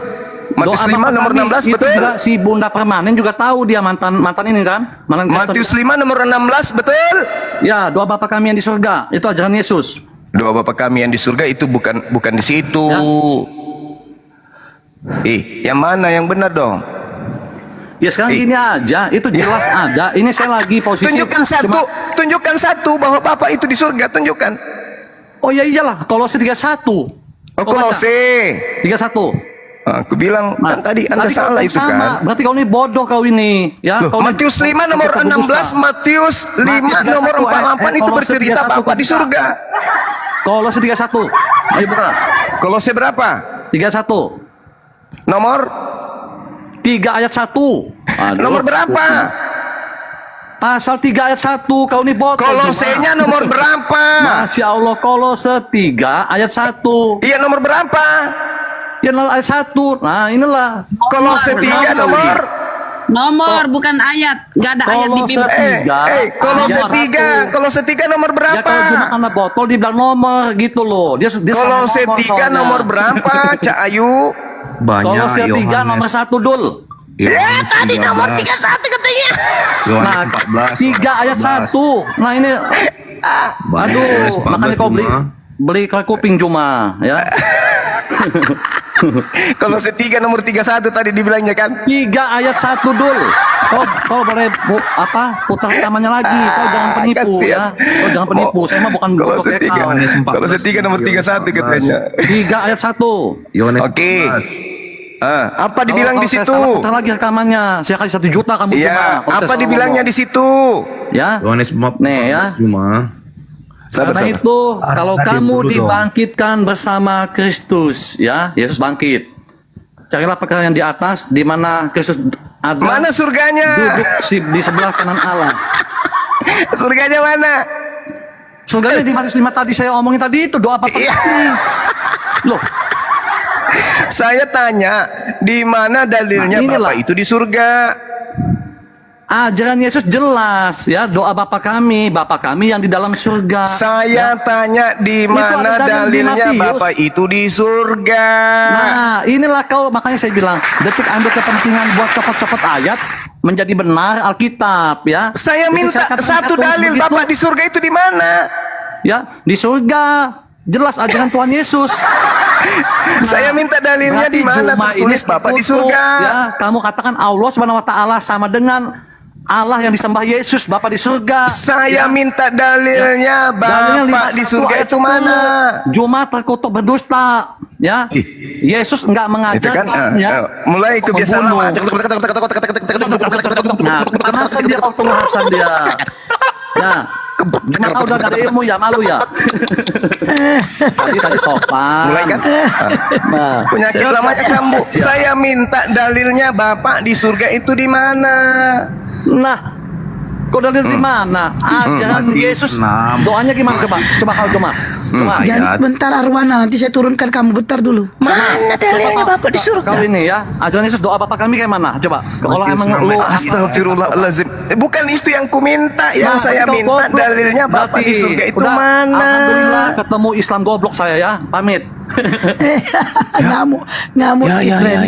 Matius doa 5 Bapa nomor kami, 16 itu betul? juga si Bunda Permanen juga tahu dia mantan ini kan? Matius 5 nomor 16 betul? Ya, doa Bapa kami yang di surga. Itu ajaran Yesus. Doa Bapa kami yang di surga itu bukan di situ. Ya. Yang mana yang benar dong? Ya sekarang gini aja, itu jelas ada. Ini saya lagi posisi Tunjukkan satu bahwa Bapak itu di surga, tunjukkan. Oh ya iyalah, Kolose 31. Oh, Kolose. 31. Aku bilang kan tadi Anda salah itu kan. Berarti kau ini bodoh kau ini, ya. Loh, Kau ini- Matius 5 nomor kau 16, berdusta. Matius 5 Matius nomor 31, 48 itu Kolose bercerita 31, Bapak di surga. Kolose 31. Ayo buka. Kolose berapa? 31. Nomor 3 ayat 1. Aduh. nomor berapa? Pasal 3 ayat 1 kau nih botol. Kolosenya nomor berapa? Masya Allah, Kolose 3 ayat 1. Iya, nomor berapa? Ya ayat 1. Nah, inilah. Kolose 3 nomor. Nomor bukan ayat. Gak ada ayat di Kolose Bible. Kolose ayat 3. Kolose 3 nomor Ya berapa? kalau cuma karena botol dibilang nomor gitu loh. Dia Kolose sama 3 soalnya. nomor berapa, Cak Ayu? Banyak. Kolose 3 Yohanes. nomor 1 Dul. Ya, tadi nomor 31 katanya. Yohanes Nah, 14. 3 ayat 1. Nah ini, aduh, makanya kau beli kue kuping cuma, ya. Kolose 3 nomor 31 tadi dibilangnya kan? 3 ayat 1 Dul. Kau boleh putar rekamannya lagi. Kau jangan penipu Kasihan. ya. Kau jangan penipu. Saya mah bukan bodoh Kolose kayak 3. kau. Yohanes 14. Kolose 3 nomor 31 katanya. 3 ayat 1. Yohanes Oke. 14. Apa dibilang Kalau di saya situ? salah, putar lagi rekamannya. Saya kasih 1 juta kamu cuma. Iya, Kalau saya apa salah dibilangnya ngomong. di situ? Ya. Yohanes 14 Nih, ya. cuma. Karena itu kalau kamu dibangkitkan bersama Kristus, ya, Yesus bangkit. Carilah perkara yang di atas, di mana Kristus ada. Mana surganya? Duduk di sebelah kanan Allah. Surganya mana? Surganya di Matius 5 tadi saya omongin tadi itu doa apa Iya. Loh, Saya tanya, di mana dalilnya Nah, inilah. Bapak itu di surga? ajaran Yesus jelas ya, doa Bapa kami yang di dalam surga. Saya tanya, di mana ada dalil di dalilnya Matius. Bapak itu di surga? Nah, inilah kau, makanya saya bilang, detik ambil kepentingan buat copot-copot ayat menjadi benar Alkitab ya. Saya Jadi minta katakan satu tulis dalil begitu, Bapak di surga itu di mana? ya, di surga. Jelas ajaran Tuhan Yesus. Saya minta dalilnya Berarti di mana Juma tertulis ini Bapak di tertutup, surga? Ya, kamu katakan Allah Subhanahu wa taala sama dengan Allah yang disembah Yesus, Bapa di surga. Saya Ya. minta dalilnya Dalilnya Bapak di 51 surga ayat itu 10. mana? Juma terkutuk berdusta, ya. Yesus enggak Itu mengajarkan kan ya. mulai kebiasaan pembunuh. lama. Kepanasan dia waktu pembahasan dia. Ya. Cuma kau udah gak ada ilmu ya, malu ya. tadi sopan. Mulai kan? Nah, Penyakit lamanya kambuh. Saya minta dalilnya Bapak di surga itu di mana? Nah, kau dalil di mana? Ajaran Matius Yesus. 6. Doanya gimana coba? Coba kau coba. Jangan bentar Arwana, nanti saya turunkan kamu bentar dulu. Mana dalilnya Bapak di surga? Kau ini ya, ajaran Yesus doa Bapa kami kayak mana? Coba. Kalau Matius emang 6 lu ayat Astagfirullahaladzim. Bukan itu yang ku minta. Yang Nah, saya kau minta goblok. dalilnya Bapak di Berarti surga itu udah, mana? Alhamdulillah ketemu Islam goblok saya ya. Pamit. Ngamuk si keren.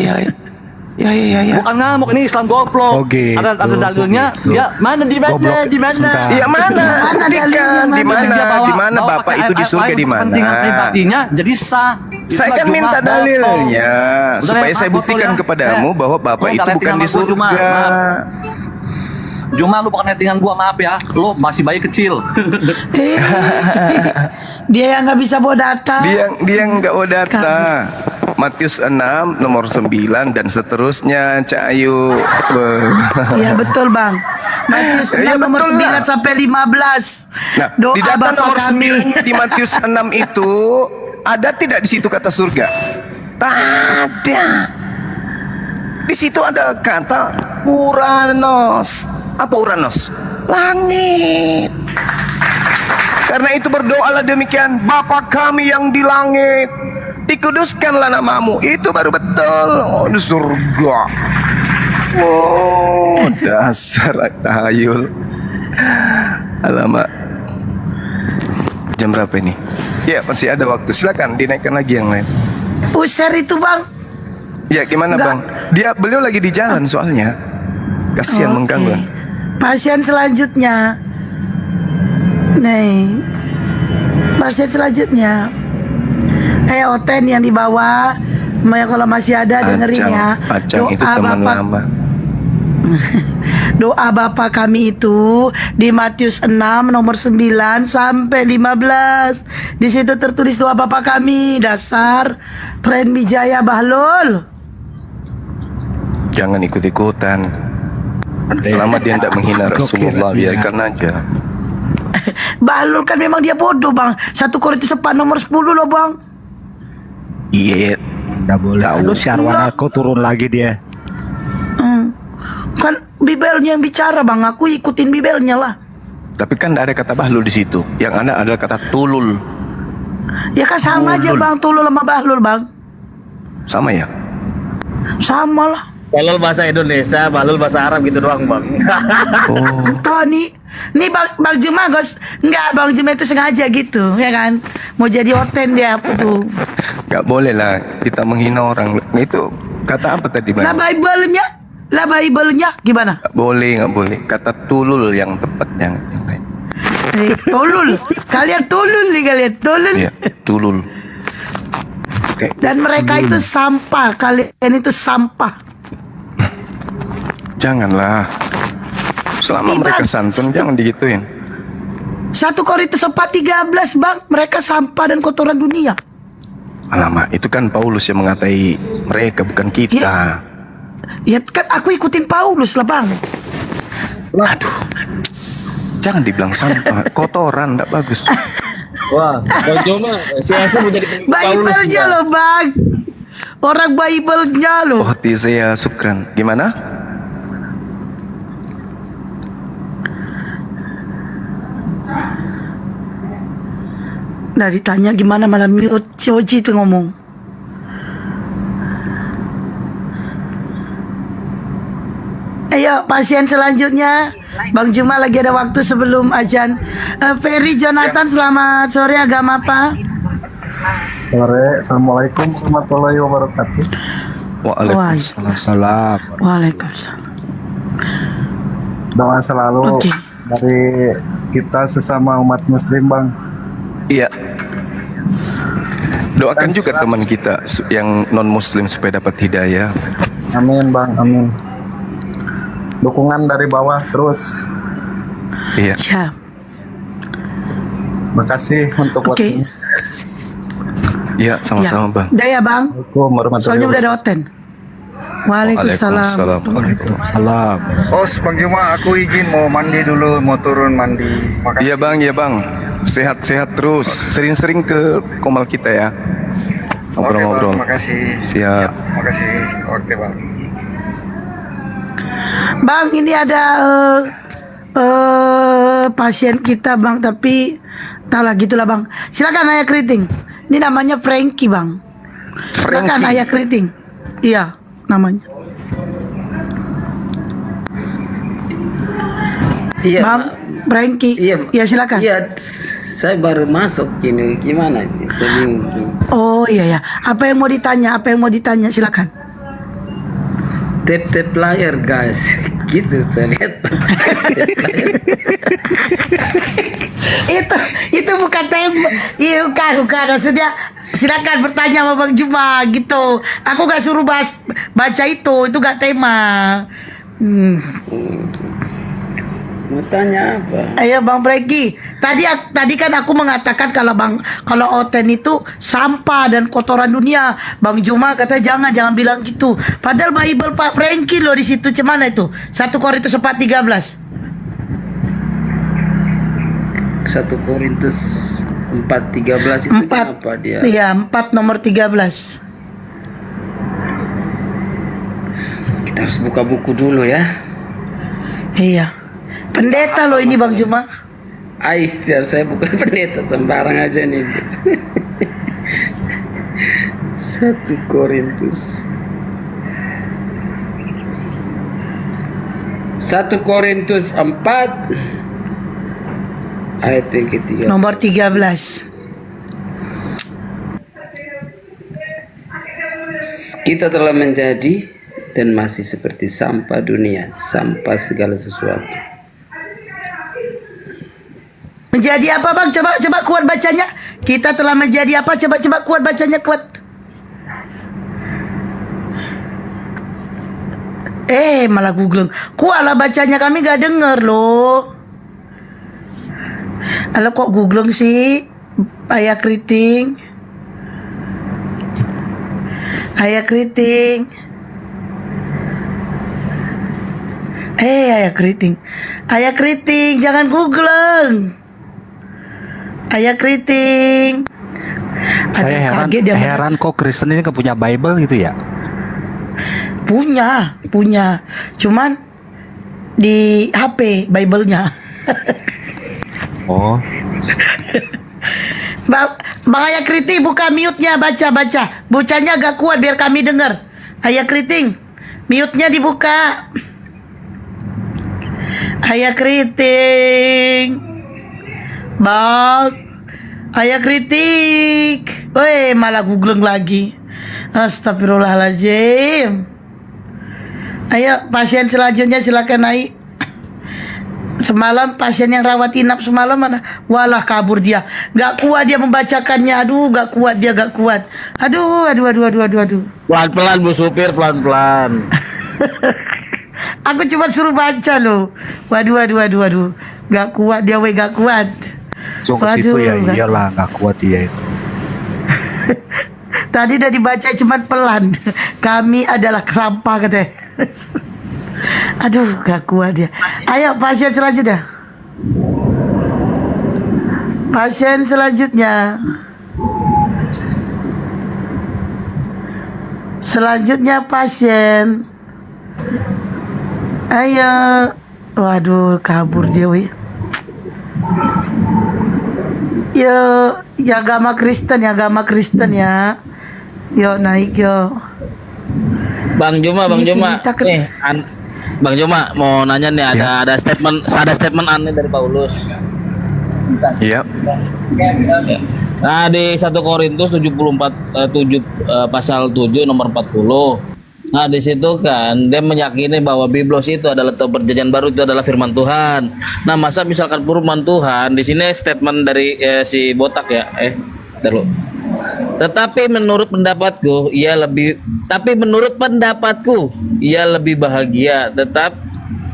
Bukan ngamuk, ini Islam goblok. Oke, Ada dalilnya. Ya, mana di mana? Goblok. Di mana? Sebentar. Iya mana? Mana dalilnya, Di mana? mana? Dia Di mana bawa Bapak pakai itu di surga di mana? Kepentingan pribadinya jadi sah. Saya Itulah kan Juma minta botol. dalilnya Udah, supaya Rek, saya botol buktikan ya. kepadamu bahwa Bapak Lu itu nggak bukan letting di sama gua, Juma. surga. Maaf. Juma lu bukan nettingan gua, maaf ya. Lu masih bayi kecil. Dia yang nggak bisa bawa data. Dia nggak mau data. Matius 6 nomor 9 dan seterusnya, Cak Ayu. Iya betul bang. Matius 6 Iya, nomor betul 9 lah. sampai 15. Nah, Doa di data Bapa nomor kami. 9 di Matius 6 itu ada tidak di situ kata surga? Tak ada. Di situ ada kata Uranos. Apa Uranos? Langit. Karena itu berdoalah demikian, Bapa kami yang di langit, dikuduskanlah namamu. Itu baru betul. Oh, di surga. Oh, dasar tahayul. Alamak. Jam berapa ini? Ya, masih ada waktu. Silakan dinaikkan lagi yang lain. User itu bang. Ya, gimana Enggak. Bang? Beliau lagi di jalan soalnya. Kasihan Oke. mengganggu. Pasien selanjutnya. Nih. Pasien selanjutnya. Oten yang di bawah. Kalau masih ada dengerin ya. Acang itu teman lama. Doa Bapa kami itu di Matius 6 nomor 9 sampai 15. Di situ tertulis doa Bapa kami. Dasar tren Bijaya Bahlul. Jangan ikut-ikutan. Selama dia tidak menghina Rasulullah, biarkan aja. Bahlul kan memang dia bodoh bang. 1 Korintus 4 nomor 10 loh bang. Iya. Nggak boleh. Lu si Arwana kok turun lagi dia. Kan Bibelnya yang bicara bang, aku ikutin Bibelnya lah. Tapi kan tidak ada kata bahlul di situ. Yang ada adalah kata tulul. Ya kan sama aja bang, tulul sama bahlul bang. Sama ya? Sama lah. Balul bahasa Indonesia, balul bahasa Arab gitu doang bang. Oh, Entah nih bang Juma gos, enggak bang Juma itu sengaja gitu, ya kan? Mau jadi oten dia apa tuh? nggak boleh lah kita menghina orang. Nah, itu kata apa tadi bang? Lah Bible-nya gimana? Nggak boleh. Kata tulul yang tepatnya. Yang lain. Tulul, kalian tulul nih kalian tulul. Iya, tulul. Dan mereka itu sampah, kalian itu sampah. Janganlah. Selama mereka santun jangan digituin. 1 Korintus 4:13 bang, mereka sampah dan kotoran dunia. Alamak, itu kan Paulus yang mengatai mereka, bukan kita. Ya kan aku ikutin Paulus lah bang. Aduh, jangan dibilang sampah, kotoran, tidak bagus. Wah, Bang Joma, si Asli mau jadi Paulus Bible-nya juga. loh bang. Orang Bible-nya loh. Oh, saya sukran. Gimana? Nah ditanya gimana malam mute, si Oji itu ngomong. Ayo pasien selanjutnya. Bang Juma lagi ada waktu sebelum azan. Ferry Jonathan, selamat sore, agama apa? Sore, Assalamualaikum warahmatullahi wabarakatuh. Waalaikumsalam. Salam. Waalaikumsalam. Doa selalu Oke. dari kita sesama umat muslim bang. Iya. Doakan juga teman kita yang non muslim supaya dapat hidayah. Amin bang, amin. Dukungan dari bawah terus. Iya. Siap. Makasih untuk Oke. waktunya. Iya, sama-sama bang. Daya bang. Assalamualaikum warahmatullahi Soalnya udah ada wabarakatuh. oten. Waalaikumsalam. Salam. Os Bang Juma, aku izin mau mandi dulu, mau turun mandi. Makasih. Iya bang. Sehat-sehat terus. Sering-sering ke komal kita ya. Ngobrol-ngobrol. Oke, Bang, makasih. Siap. Makasih. Oke bang. Bang ini ada pasien kita bang, tapi entahlah gitulah bang. Silakan Ayah Keriting. Ini namanya Frankie bang. Silakan Ayah Keriting. Iya namanya. Iya, Bang Frankie. Iya silakan. Iya, saya baru masuk ini. Gimana ini? Saya bingung. Oh iya ya. Apa yang mau ditanya? Silakan. Tap layar guys, gitu saya lihat. itu bukan tema. Iya bukan maksudnya. Silakan bertanya sama Bang Juma gitu. Aku gak suruh baca itu gak tema. Mau tanya apa? Ayo Bang Frankie. Tadi kan aku mengatakan kalau oten itu sampah dan kotoran dunia. Bang Juma kata jangan bilang gitu. Padahal Bible Pak Frankie loh di situ. Cemana itu? 1 Korintus 4:13. 1 Korintus 4:13 itu apa dia? Iya, 4 nomor 13. Kita harus buka buku dulu ya. Iya. Pendeta loh ini Bang Juma. Istiar saya bukan pendeta, sembarang aja nih. 1 Korintus 4 ayat yang ketiga. Nomor 13. Kita telah menjadi dan masih seperti sampah dunia, sampah segala sesuatu. Menjadi apa Bang? Coba kuat bacanya. Kita telah menjadi apa? Coba kuat bacanya kuat. Malah Google. Kuat lah bacanya, kami gak denger loh. Alah kok Google sih? Ayah Keriting. Ayah Keriting. Ayah Keriting, jangan Google. Ayah Keriting. Saya heran kok Kristen ini punya Bible gitu ya? Punya. Cuman di HP Bible-nya. Oh, Bang Ayah Kriting buka mute-nya, baca. Bocahnya agak kuat biar kami dengar. Ayah Kriting, mute-nya dibuka. Ayah Kriting. Bang Ayah Kritik. Woi, malah googleng lagi. Astagfirullahaladzim. Ayo pasien selanjutnya silakan naik. Semalam pasien yang rawat inap semalam mana? Walah kabur dia. Gak kuat dia membacakannya. Aduh, gak kuat dia, gak kuat. Aduh. Pelan-pelan Bu Supir, pelan-pelan. Aku cuma suruh baca loh. Waduh. Gak kuat dia, weh, gak kuat. Cuma ke situ ya iyalah nggak kuat dia itu. Tadi udah dibaca cuma pelan. Kami adalah sampah katanya. Aduh, gak kuat dia. Ayo pasien selanjutnya. Pasien selanjutnya. Selanjutnya pasien. Ayo. Waduh, kabur dia, weh. Ya agama Kristen ya. Yo naik yo. Bang Juma. Nih, Bang Juma mau nanya nih, ada statement aneh dari Paulus. Iya. Nah, di 1 Korintus 74 pasal 7 nomor 40. Nah, di situ kan dia meyakini bahwa Biblos itu adalah atau perjanjian baru itu adalah firman Tuhan. Nah, masa misalkan firman Tuhan di sini statement dari si botak ya, terus. Tetapi menurut pendapatku ia lebih bahagia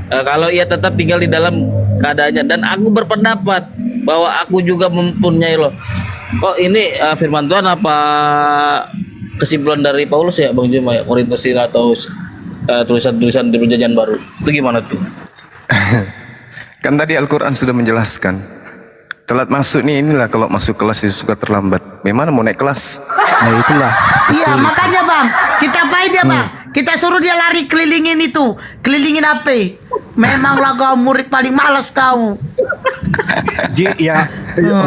kalau ia tetap tinggal di dalam keadaannya, dan aku berpendapat bahwa aku juga mempunyai loh. Kok ini firman Tuhan apa kesimpulan dari Paulus ya Bang Juma ya, Korintus ini atau tulisan-tulisan di perjanjian baru itu gimana tuh? Kan tadi Al-Quran sudah menjelaskan. Telat masuk inilah kalau masuk kelas itu suka terlambat. Memang mau naik kelas? Nah itulah. Iya makanya Bang, kita apain dia Bang? Kita suruh dia lari kelilingin HP. Memanglah kau murid paling malas kau. Ji ya,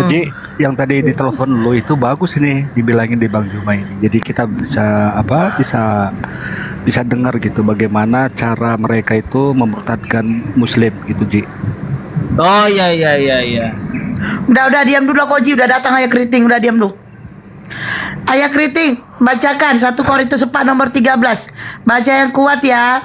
Ji yang tadi di telepon lo itu bagus ini dibilangin di Bang Juma ini. Jadi kita bisa dengar gitu bagaimana cara mereka itu memurtadkan Muslim gitu Ji. Oh iya. Udah diam dulu kok Ji, udah datang Ayah Kriting, udah diam dulu. Ayah Kriting, bacakan 1 Korintus 4 nomor 13. Baca yang kuat ya.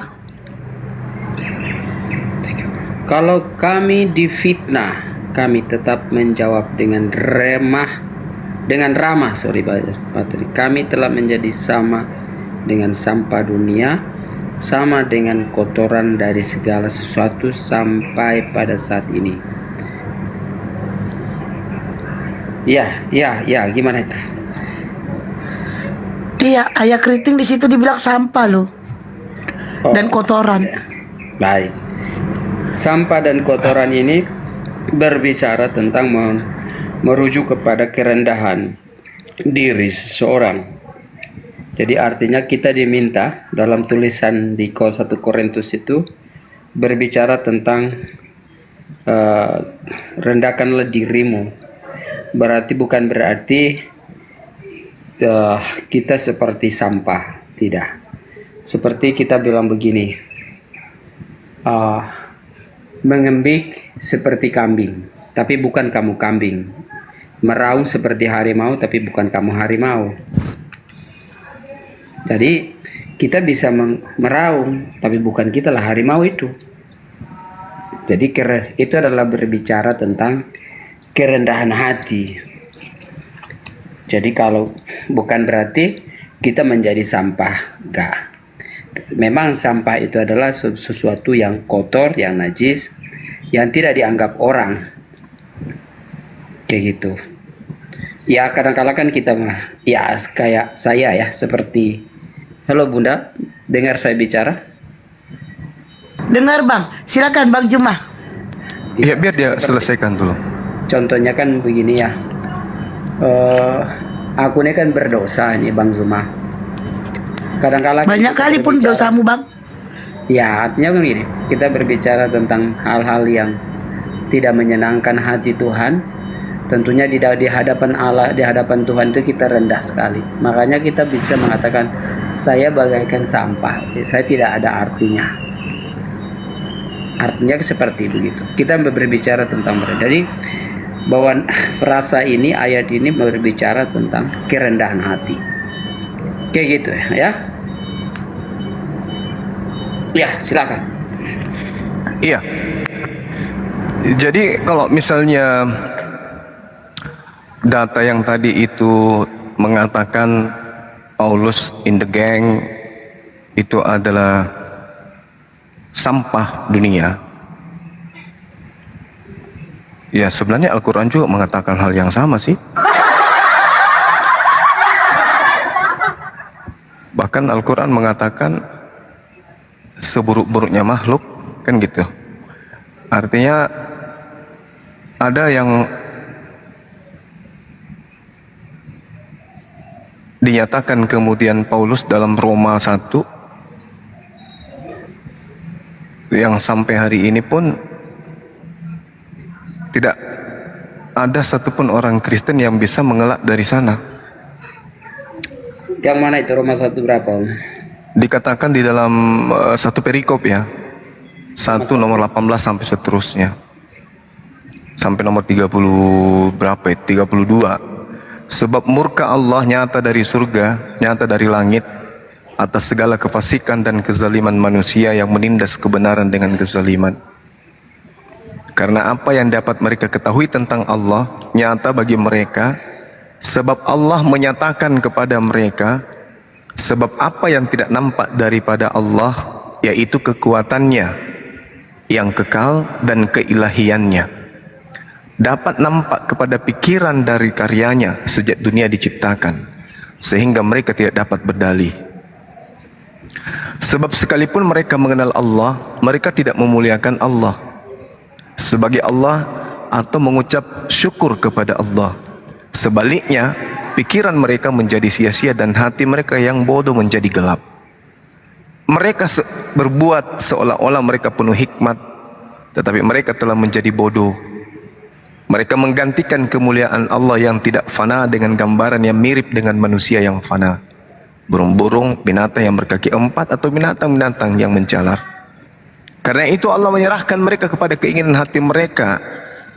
Kalau kami difitnah, kami tetap menjawab dengan ramah. Kami telah menjadi sama dengan sampah dunia, sama dengan kotoran dari segala sesuatu sampai pada saat ini. Ya, gimana itu? Iya, Ayah Kriting di situ dibilang sampah loh. Dan kotoran. Baik. Sampah dan kotoran ini berbicara tentang merujuk kepada kerendahan diri seseorang. Jadi artinya kita diminta dalam tulisan di 1 Korintus itu berbicara tentang rendahkanlah dirimu. Bukan berarti kita seperti sampah, tidak. Seperti kita bilang begini, mengembik seperti kambing, tapi bukan kamu kambing. Meraung seperti harimau, tapi bukan kamu harimau. Jadi kita bisa meraung, tapi bukan kita lah harimau itu. Jadi itu adalah berbicara tentang kerendahan hati. Jadi kalau bukan berarti kita menjadi sampah, enggak. Memang sampah itu adalah sesuatu yang kotor, yang najis, yang tidak dianggap orang. Kayak gitu. Ya kadang-kadang kan kita ya kayak saya ya, seperti halo Bunda, dengar saya bicara? Dengar Bang, silakan Bang Juma. Iya, biar dia selesaikan dulu. Contohnya kan begini ya, aku ini kan berdosa nih Bang Zuma. Kadang-kadang banyak kali pun dosamu Bang. Ya, artinya begini, kita berbicara tentang hal-hal yang tidak menyenangkan hati Tuhan. Tentunya di hadapan Allah, di hadapan Tuhan itu kita rendah sekali. Makanya kita bisa mengatakan, saya bagaikan sampah, saya tidak ada artinya. Artinya seperti begitu. Kita berbicara tentang mereka. Jadi bahwa frasa ini, ayat ini berbicara tentang kerendahan hati. Kayak gitu ya. Ya, silakan. Iya. Jadi kalau misalnya data yang tadi itu mengatakan Paulus in the gang itu adalah sampah dunia. Ya, sebenarnya Al-Quran juga mengatakan hal yang sama sih. Bahkan Al-Quran mengatakan seburuk-buruknya makhluk, kan gitu. Artinya ada yang dinyatakan kemudian Paulus dalam Roma 1 yang sampai hari ini pun tidak ada satupun orang Kristen yang bisa mengelak dari sana. Yang mana itu, Roma 1 berapa, Om? Dikatakan di dalam satu perikop ya, 1 nomor 18 sampai seterusnya, sampai nomor 30 berapa ya, 32. Sebab murka Allah nyata dari surga, nyata dari langit atas segala kefasikan dan kezaliman manusia yang menindas kebenaran dengan kezaliman. Karena apa yang dapat mereka ketahui tentang Allah nyata bagi mereka, sebab Allah menyatakan kepada mereka sebab apa yang tidak nampak daripada Allah, yaitu kekuatannya yang kekal dan keilahiannya, dapat nampak kepada pikiran dari karyanya sejak dunia diciptakan, sehingga mereka tidak dapat berdalih. Sebab sekalipun mereka mengenal Allah, mereka tidak memuliakan Allah sebagai Allah atau mengucap syukur kepada Allah. Sebaliknya, pikiran mereka menjadi sia-sia dan hati mereka yang bodoh menjadi gelap. Mereka berbuat seolah-olah mereka penuh hikmat, tetapi mereka telah menjadi bodoh. Mereka menggantikan kemuliaan Allah yang tidak fana dengan gambaran yang mirip dengan manusia yang fana, burung-burung, binatang yang berkaki 4 atau binatang-binatang yang menjalar. Karena itu Allah menyerahkan mereka kepada keinginan hati mereka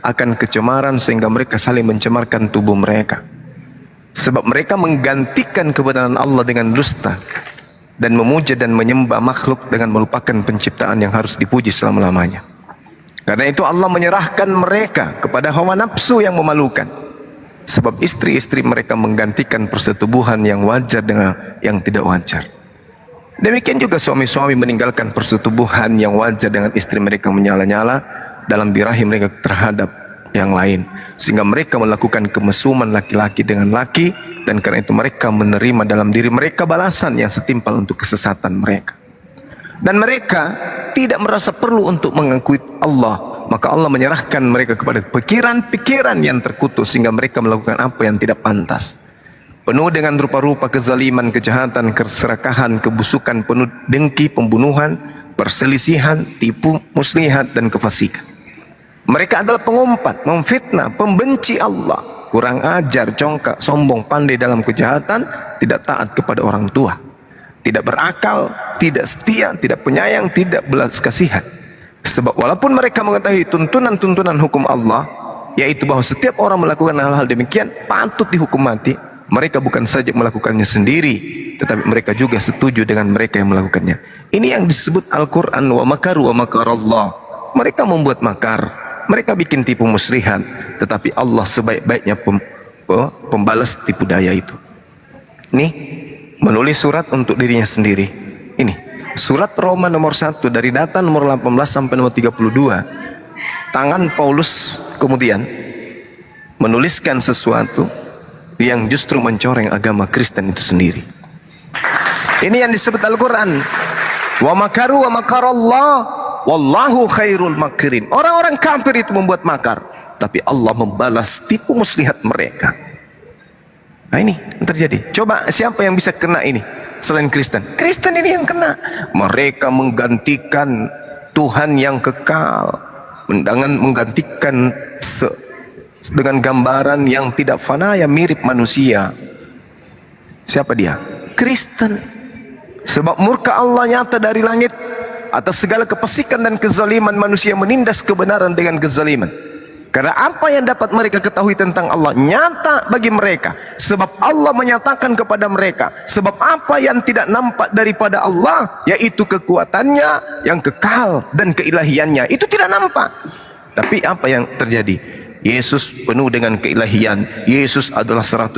akan kecemaran, sehingga mereka saling mencemarkan tubuh mereka. Sebab mereka menggantikan kebenaran Allah dengan dusta dan memuja dan menyembah makhluk dengan melupakan penciptaan yang harus dipuji selama-lamanya. Karena itu Allah menyerahkan mereka kepada hawa nafsu yang memalukan. Sebab istri-istri mereka menggantikan persetubuhan yang wajar dengan yang tidak wajar. Demikian juga suami-suami meninggalkan persetubuhan yang wajar dengan istri mereka menyala-nyala dalam birahi mereka terhadap yang lain, sehingga mereka melakukan kemesuman laki-laki dengan laki, dan karena itu mereka menerima dalam diri mereka balasan yang setimpal untuk kesesatan mereka. Dan mereka tidak merasa perlu untuk mengakui Allah, maka Allah menyerahkan mereka kepada pikiran-pikiran yang terkutuk, sehingga mereka melakukan apa yang tidak pantas, penuh dengan rupa-rupa kezaliman, kejahatan, keserakahan, kebusukan, penuh dengki, pembunuhan, perselisihan, tipu muslihat, dan kefasikan. Mereka adalah pengumpat, memfitnah, pembenci Allah, kurang ajar, congkak, sombong, pandai dalam kejahatan, tidak taat kepada orang tua, tidak berakal, tidak setia, tidak penyayang, tidak belas kasihan. Sebab walaupun mereka mengetahui tuntunan-tuntunan hukum Allah, yaitu bahwa setiap orang melakukan hal-hal demikian patut dihukum mati, mereka bukan saja melakukannya sendiri, tetapi mereka juga setuju dengan mereka yang melakukannya. Ini yang disebut Al-Quran, wa makaru wa makarallah. Mereka membuat makar, mereka bikin tipu muslihat, tetapi Allah sebaik-baiknya pembalas tipu daya itu. Nih, menulis surat untuk dirinya sendiri. Ini, surat Roma nomor 1 dari data nomor 18 sampai nomor 32. Tangan Paulus kemudian menuliskan sesuatu yang justru mencoreng agama Kristen itu sendiri. Ini yang disebut Al-Quran. Wa makaru wa makarallah wallahu khairul makirin. Orang-orang kafir itu membuat makar, tapi Allah membalas tipu muslihat mereka. Nah ini yang terjadi. Coba siapa yang bisa kena ini? selain Kristen? Kristen ini yang kena. Mereka menggantikan Tuhan yang kekal dengan menggantikan dengan gambaran yang tidak fana yang mirip manusia. Siapa dia? Kristen. Sebab murka Allah nyata dari langit atas segala kefasikan dan kezaliman manusia menindas kebenaran dengan kezaliman. Karena apa yang dapat mereka ketahui tentang Allah nyata bagi mereka, sebab Allah menyatakan kepada mereka. Sebab apa yang tidak nampak daripada Allah, yaitu kekuatannya yang kekal dan keilahiannya, itu tidak nampak. Tapi apa yang terjadi? Yesus penuh dengan keilahian. Yesus adalah 100%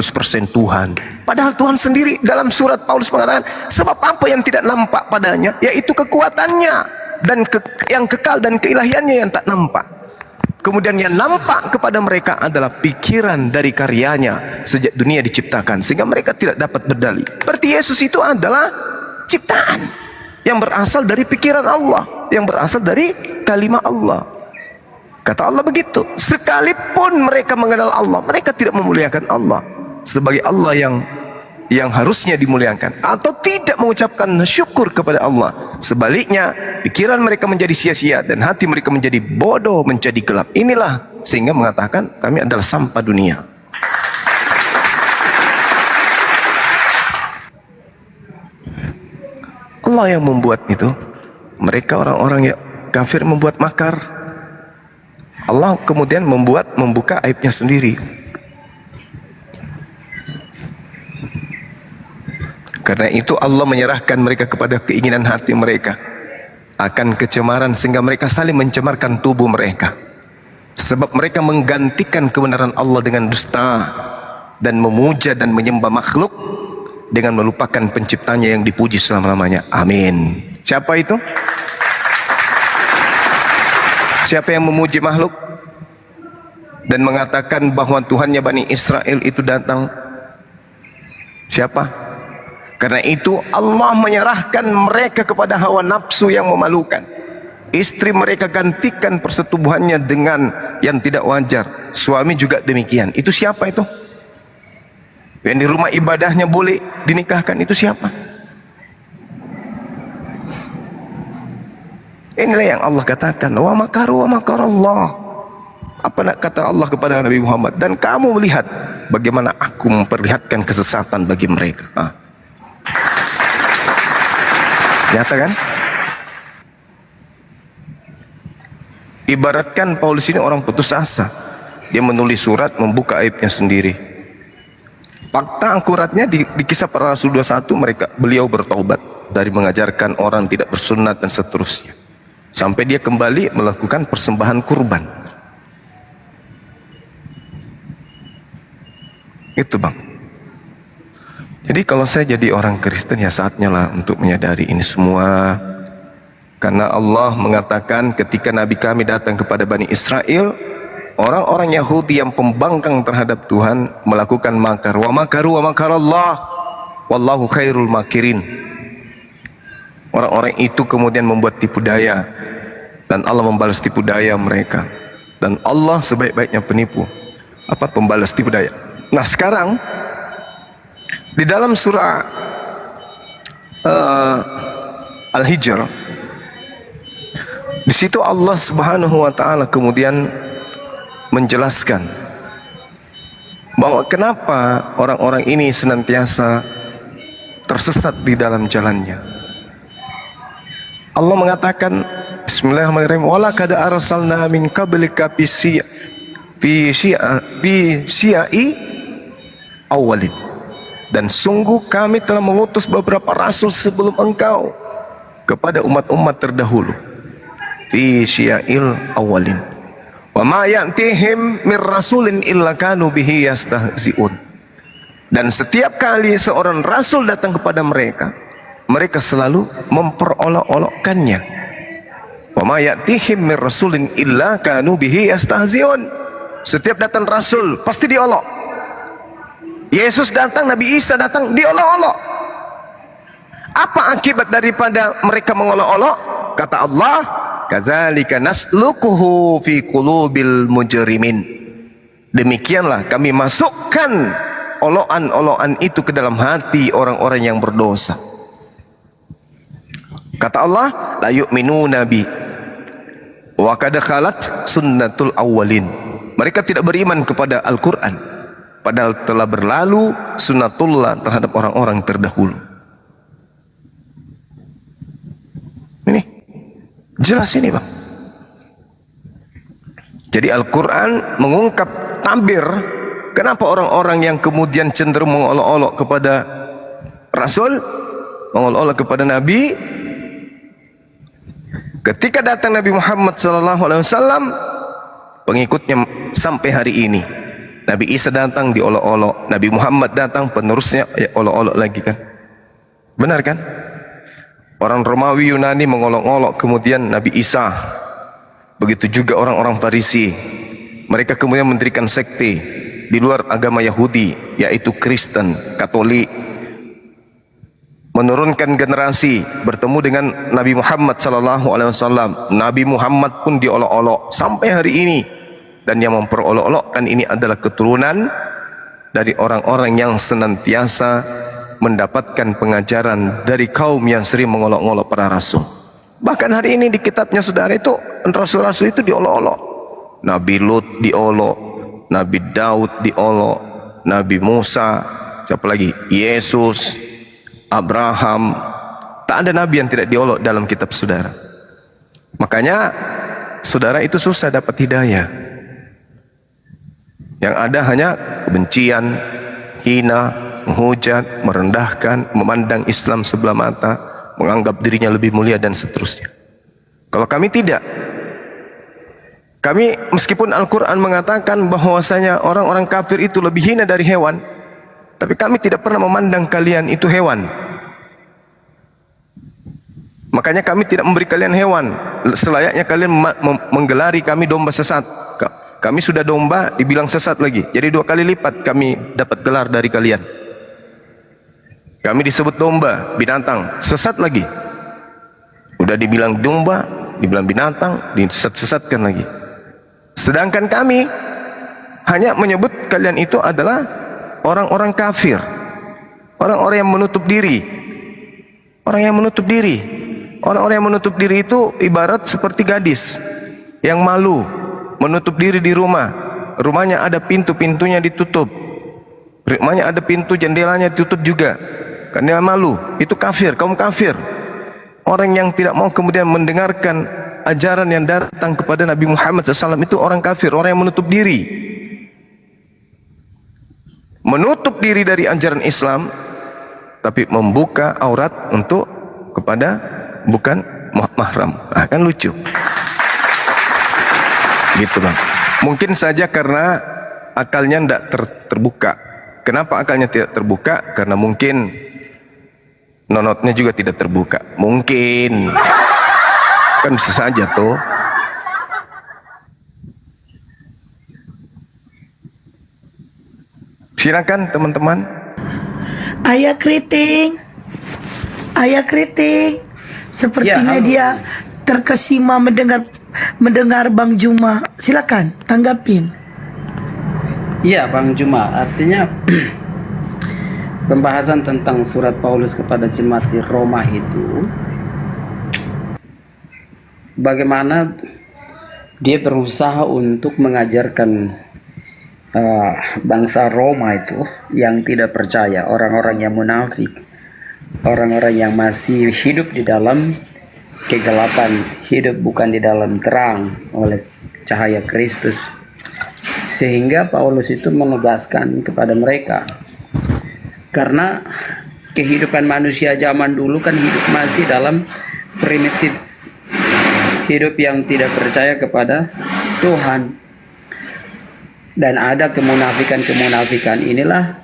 Tuhan. Padahal Tuhan sendiri dalam surat Paulus mengatakan, sebab apa yang tidak nampak padanya, yaitu kekuatannya dan yang kekal dan keilahiannya yang tak nampak. Kemudian yang nampak kepada mereka adalah pikiran dari karyanya sejak dunia diciptakan, sehingga mereka tidak dapat berdalih. Berarti Yesus itu adalah ciptaan yang berasal dari pikiran Allah, yang berasal dari kalimat Allah. Kata Allah begitu. Sekalipun mereka mengenal Allah, mereka tidak memuliakan Allah sebagai Allah yang harusnya dimuliakan, atau tidak mengucapkan syukur kepada Allah. Sebaliknya, pikiran mereka menjadi sia-sia dan hati mereka menjadi bodoh, menjadi gelap. Inilah sehingga mengatakan kami adalah sampah dunia. Allah yang membuat itu. Mereka orang-orang yang kafir membuat makar. Allah kemudian membuka aibnya sendiri. Karena itu Allah menyerahkan mereka kepada keinginan hati mereka akan kecemaran, sehingga mereka saling mencemarkan tubuh mereka. Sebab mereka menggantikan kebenaran Allah dengan dusta dan memuja dan menyembah makhluk dengan melupakan penciptanya yang dipuji selama-lamanya. Amin. Siapa itu? Siapa yang memuji makhluk dan mengatakan bahwa Tuhannya Bani Israel itu datang? Siapa? Karena itu Allah menyerahkan mereka kepada hawa nafsu yang memalukan. Istri mereka gantikan persetubuhannya dengan yang tidak wajar. Suami juga demikian. Itu siapa itu? Yang di rumah ibadahnya boleh dinikahkan, itu siapa? Inilah yang Allah katakan, wa makaru wa makarallah. Apa nak kata Allah kepada Nabi Muhammad? Dan kamu melihat bagaimana aku memperlihatkan kesesatan bagi mereka. Nyata kan? Ibaratkan Paulus ini orang putus asa. Dia menulis surat membuka aibnya sendiri. Fakta akuratnya di kisah para Rasul 21 beliau bertaubat dari mengajarkan orang tidak bersunat dan seterusnya. Sampai dia kembali melakukan persembahan kurban. Itu bang. Jadi kalau saya jadi orang Kristen, ya saatnya lah untuk menyadari ini semua. Karena Allah mengatakan ketika Nabi kami datang kepada Bani Israel, orang-orang Yahudi yang pembangkang terhadap Tuhan melakukan makar. Wa makaru wa makarallah wallahu khairul makirin. Orang-orang itu kemudian membuat tipu daya, dan Allah membalas tipu daya mereka. Dan Allah sebaik-baiknya penipu, pembalas tipu daya. Nah sekarang di dalam surah Al-Hijr, di situ Allah Subhanahu wa taala kemudian menjelaskan bahwa kenapa orang-orang ini senantiasa tersesat di dalam jalannya. Allah mengatakan, Bismillahirrahmanirrahim, wala kad arsalna min qablika fi syiai awwalin. Dan sungguh kami telah mengutus beberapa rasul sebelum engkau kepada umat-umat terdahulu. Fi syia'il awalin. Wa ma ya'tihim mir rasulin illa kanu bihi yastahzi'un. Dan setiap kali seorang rasul datang kepada mereka, mereka selalu memperolok-olokkannya. Wa ma ya'tihim mir rasulin illa kanu bihi yastahzi'un. Setiap datang rasul pasti diolok. Yesus datang, Nabi Isa datang, diolok-olok. Apa akibat daripada mereka mengolok-olok? Kata Allah, kadzalika nasluquhu fi qulubil mujrimin. Demikianlah kami masukkan olokan-olokan itu ke dalam hati orang-orang yang berdosa. Kata Allah, la yu'minuna bi wa qad khalat sunnatul awwalin. Mereka tidak beriman kepada Al-Quran, padahal telah berlalu sunnatullah terhadap orang-orang terdahulu. Ini jelas ini, Bang. Jadi Al-Quran mengungkap tabir kenapa orang-orang yang kemudian cenderung mengolok-olok kepada Rasul, mengolok-olok kepada Nabi, ketika datang Nabi Muhammad SAW, pengikutnya sampai hari ini. Nabi Isa datang diolok-olok, Nabi Muhammad datang penerusnya ya olok-olok lagi kan. Benar kan? Orang Romawi Yunani mengolok-olok kemudian Nabi Isa. Begitu juga orang-orang Farisi. Mereka kemudian mendirikan sekte di luar agama Yahudi, yaitu Kristen, Katolik. Menurunkan generasi bertemu dengan Nabi Muhammad SAW. Nabi Muhammad pun diolok-olok sampai hari ini. Dan yang memperolok-olokkan ini adalah keturunan dari orang-orang yang senantiasa mendapatkan pengajaran dari kaum yang sering mengolok-olok para rasul. Bahkan hari ini di kitabnya saudara itu, rasul-rasul itu diolok-olok. Nabi Lut diolok, Nabi Daud diolok, Nabi Musa, siapa lagi? Yesus, Abraham. Tak ada nabi yang tidak diolok dalam kitab saudara. Makanya saudara itu susah dapat hidayah. Yang ada hanya kebencian, hina, menghujat, merendahkan, memandang Islam sebelah mata, menganggap dirinya lebih mulia dan seterusnya. Kalau kami tidak. Kami meskipun Al-Quran mengatakan bahwasanya orang-orang kafir itu lebih hina dari hewan, tapi kami tidak pernah memandang kalian itu hewan. Makanya kami tidak memberi kalian hewan. Selayaknya kalian menggelari kami domba sesat. Kami sudah domba, dibilang sesat lagi. Jadi 2 kali lipat kami dapat gelar dari kalian. Kami disebut domba, binatang, sesat lagi. Udah dibilang domba, dibilang binatang, disesat-sesatkan lagi. Sedangkan kami hanya menyebut kalian itu adalah orang-orang kafir. Orang-orang yang menutup diri. Orang yang menutup diri. Orang-orang yang menutup diri itu ibarat seperti gadis yang malu. Menutup diri di rumah. Rumahnya ada pintu-pintunya ditutup. Rumahnya ada pintu, jendelanya ditutup juga. Karena dia malu. Itu kafir, kaum kafir. Orang yang tidak mau kemudian mendengarkan ajaran yang datang kepada Nabi Muhammad SAW itu orang kafir, orang yang menutup diri. Menutup diri dari ajaran Islam, tapi membuka aurat untuk kepada bukan mahram. Kan lucu. Gitu Bang. Mungkin saja karena akalnya tidak terbuka. Kenapa akalnya tidak terbuka? Karena mungkin nonotnya juga tidak terbuka. Mungkin. Kan bisa saja tuh. Silakan teman-teman. Ayah Kriting. Ayah Kriting. Sepertinya Ya, halo. dia terkesima mendengar Bang Juma. Silakan tanggapin. Iya Bang Juma, artinya pembahasan tentang surat Paulus kepada jemaat di Roma itu, bagaimana dia berusaha untuk mengajarkan bangsa Roma itu yang tidak percaya, orang-orang yang munafik, orang-orang yang masih hidup di dalam kegelapan, hidup bukan di dalam terang oleh cahaya Kristus. Sehingga Paulus itu menegaskan kepada mereka, karena kehidupan manusia zaman dulu kan hidup masih dalam primitif, hidup yang tidak percaya kepada Tuhan, dan ada kemunafikan inilah,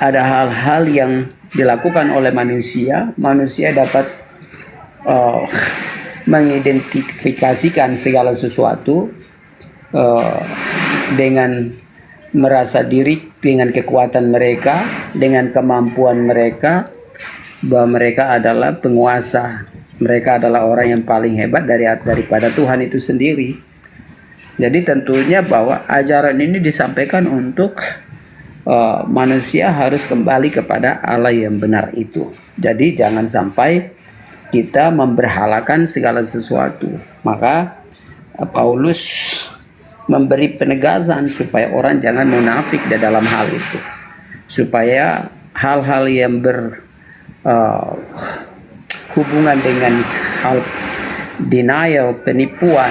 ada hal-hal yang dilakukan oleh manusia dapat mengidentifikasikan segala sesuatu dengan merasa diri, dengan kekuatan mereka, dengan kemampuan mereka, bahwa mereka adalah penguasa, mereka adalah orang yang paling hebat daripada Tuhan itu sendiri. Jadi tentunya bahwa ajaran ini disampaikan untuk manusia harus kembali kepada Allah yang benar itu. Jadi jangan sampai kita memberhalakan segala sesuatu. Maka Paulus memberi penegasan supaya orang jangan munafik di dalam hal itu, supaya hal-hal yang berhubungan dengan hal denial, penipuan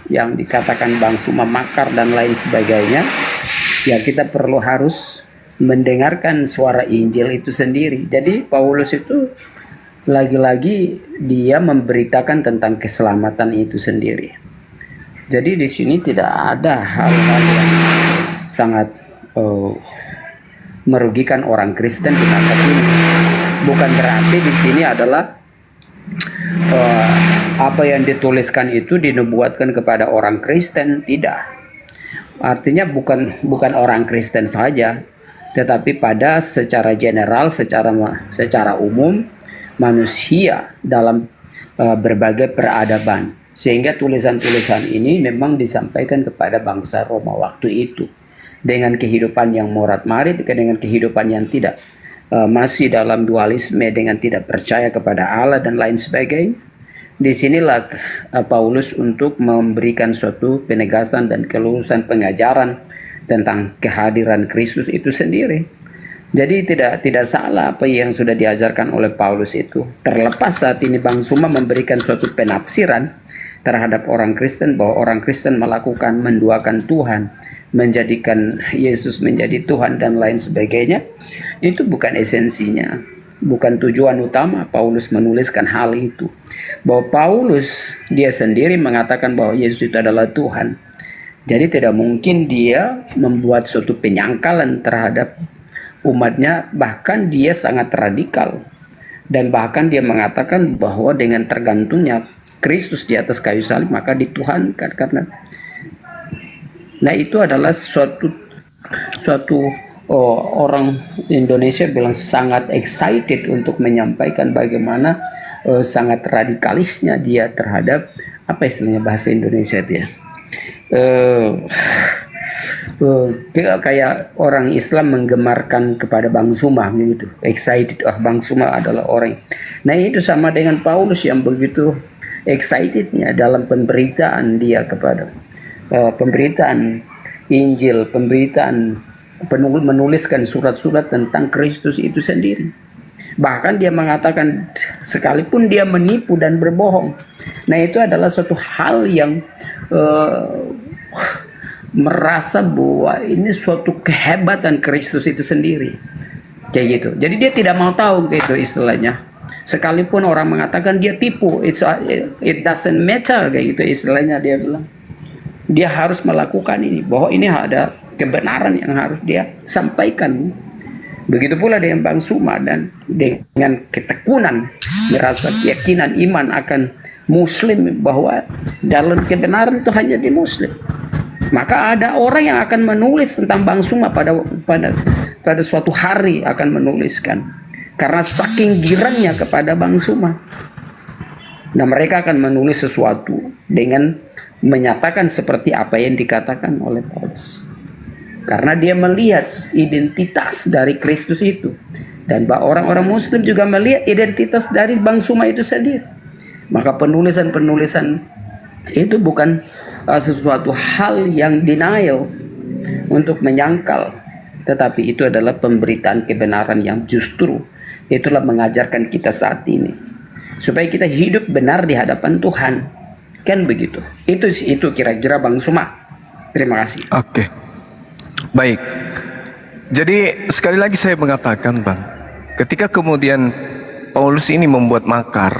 yang dikatakan Bang Suma makar dan lain sebagainya, ya kita perlu harus mendengarkan suara Injil itu sendiri. Jadi Paulus itu lagi-lagi dia memberitakan tentang keselamatan itu sendiri. Jadi di sini tidak ada hal-hal yang sangat merugikan orang Kristen di masa ini. Bukan berarti di sini adalah apa yang dituliskan itu dinubuatkan kepada orang Kristen, tidak. Artinya bukan orang Kristen saja, tetapi pada secara general, secara umum manusia dalam berbagai peradaban. Sehingga tulisan-tulisan ini memang disampaikan kepada bangsa Roma waktu itu dengan kehidupan yang morat-marit, dengan kehidupan yang tidak masih dalam dualisme, dengan tidak percaya kepada Allah dan lain sebagainya. Disinilah Paulus untuk memberikan suatu penegasan dan kelurusan pengajaran tentang kehadiran Kristus itu sendiri. Jadi tidak salah apa yang sudah diajarkan oleh Paulus itu. Terlepas saat ini Bang Suma memberikan suatu penafsiran terhadap orang Kristen bahwa orang Kristen melakukan menduakan Tuhan, menjadikan Yesus menjadi Tuhan dan lain sebagainya, itu bukan esensinya, bukan tujuan utama Paulus menuliskan hal itu. Bahwa Paulus dia sendiri mengatakan bahwa Yesus itu adalah Tuhan. Jadi tidak mungkin dia membuat suatu penyangkalan terhadap umatnya, bahkan dia sangat radikal. Dan bahkan dia mengatakan bahwa dengan tergantungnya Kristus di atas kayu salib maka dituhankan. Karena nah itu adalah suatu orang Indonesia bilang sangat excited untuk menyampaikan bagaimana sangat radikalisnya dia terhadap apa istilahnya bahasa Indonesia itu ya, kayak orang Islam menggemarkan kepada Bang Suma gitu, excited, Bang Suma adalah orang. Nah itu sama dengan Paulus yang begitu excitednya dalam pemberitaan dia kepada pemberitaan Injil, pemberitaan menuliskan surat-surat tentang Kristus itu sendiri. Bahkan dia mengatakan sekalipun dia menipu dan berbohong, nah itu adalah suatu hal yang merasa bahwa ini suatu kehebatan Kristus itu sendiri, kayak gitu. Jadi dia tidak mau tahu gitu istilahnya. Sekalipun orang mengatakan dia tipu, it doesn't matter kayak gitu istilahnya, dia bilang. Dia harus melakukan ini, bahwa ini ada kebenaran yang harus dia sampaikan. Begitu pula dengan Bang Suma, dan dengan ketekunan merasa keyakinan iman akan Muslim, bahwa dalam kebenaran itu hanya di Muslim. Maka ada orang yang akan menulis tentang Bang Suma pada suatu hari akan menuliskan. Karena saking girangnya kepada Bang Suma. Nah mereka akan menulis sesuatu dengan menyatakan seperti apa yang dikatakan oleh Paulus. Karena dia melihat identitas dari Kristus itu. Dan orang-orang Muslim juga melihat identitas dari Bang Suma itu sendiri. Maka penulisan-penulisan itu bukan sesuatu hal yang denial untuk menyangkal. Tetapi itu adalah pemberitaan kebenaran yang justru itulah mengajarkan kita saat ini. Supaya kita hidup benar di hadapan Tuhan. Kan begitu. Itu kira-kira Bang Suma. Terima kasih. Oke. Baik. Jadi sekali lagi saya mengatakan Bang, ketika kemudian Paulus ini membuat makar,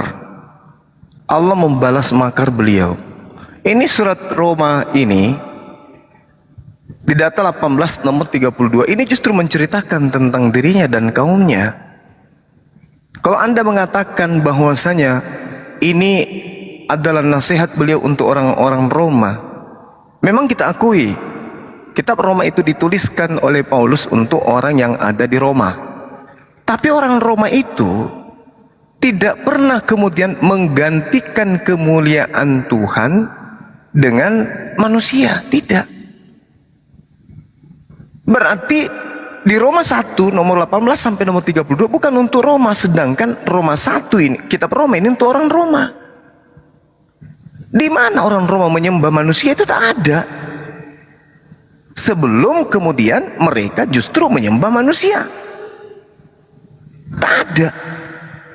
Allah membalas makar beliau. Ini surat Roma ini di data 18 nomor 32 ini justru menceritakan tentang dirinya dan kaumnya. Kalau Anda mengatakan bahwasanya ini adalah nasihat beliau untuk orang-orang Roma, memang kita akui kitab Roma itu dituliskan oleh Paulus untuk orang yang ada di Roma. Tapi orang Roma itu tidak pernah kemudian menggantikan kemuliaan Tuhan dengan manusia, tidak. Berarti di Roma 1 nomor 18 sampai nomor 32 bukan untuk Roma, sedangkan Roma 1 ini, kitab Roma ini untuk orang Roma. Di mana orang Roma menyembah manusia itu tak ada. Sebelum kemudian mereka justru menyembah manusia. Tak ada.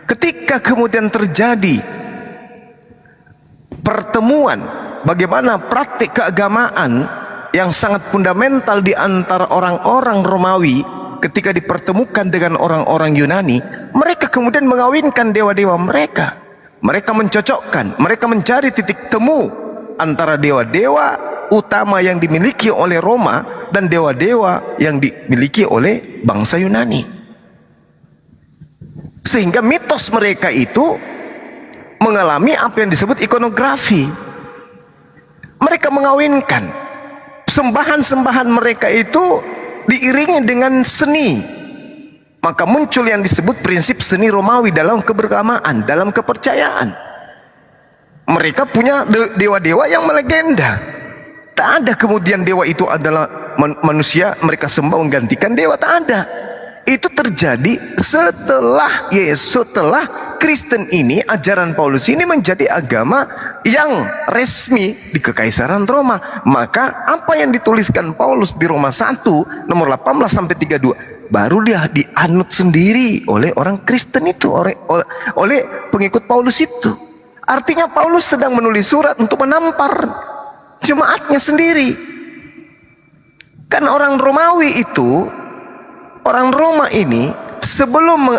Ketika kemudian terjadi pertemuan bagaimana praktik keagamaan yang sangat fundamental di antara orang-orang Romawi ketika dipertemukan dengan orang-orang Yunani, mereka kemudian mengawinkan dewa-dewa mereka. Mereka mencocokkan, mereka mencari titik temu antara dewa-dewa utama yang dimiliki oleh Roma dan dewa-dewa yang dimiliki oleh bangsa Yunani. Sehingga mitos mereka itu mengalami apa yang disebut ikonografi. Mereka mengawinkan sembahan-sembahan mereka itu diiringi dengan seni. Maka muncul yang disebut prinsip seni Romawi dalam keberagamaan, dalam kepercayaan. Mereka punya dewa-dewa yang melegenda. Tak ada kemudian dewa itu adalah manusia mereka sembah menggantikan dewa, tak ada. Itu terjadi setelah Yesus, setelah Kristen ini, ajaran Paulus ini menjadi agama yang resmi di Kekaisaran Roma. Maka apa yang dituliskan Paulus di Roma 1 nomor 18 sampai 32 baru dia dianut sendiri oleh orang Kristen itu, oleh pengikut Paulus itu. Artinya Paulus sedang menulis surat untuk menampar jemaatnya sendiri. Kan orang Romawi itu, orang Roma ini sebelum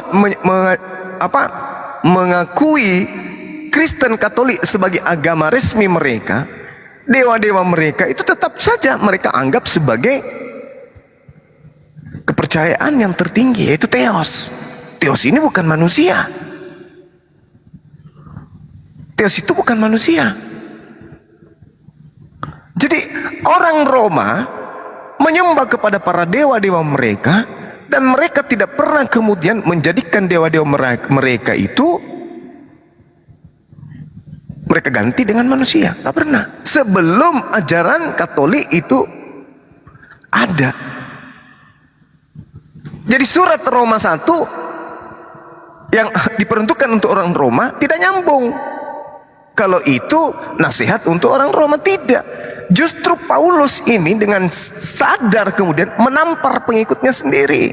mengakui Kristen Katolik sebagai agama resmi mereka, dewa-dewa mereka itu tetap saja mereka anggap sebagai kepercayaan yang tertinggi, yaitu Theos. Theos ini bukan manusia. Theos itu bukan manusia. Jadi orang Roma menyembah kepada para dewa-dewa mereka, dan mereka tidak pernah kemudian menjadikan dewa-dewa mereka itu mereka ganti dengan manusia. Tak pernah. Sebelum ajaran Katolik itu ada. Jadi surat Roma 1 yang diperuntukkan untuk orang Roma tidak nyambung. Kalau itu nasihat untuk orang Roma, tidak. Justru Paulus ini dengan sadar kemudian menampar pengikutnya sendiri.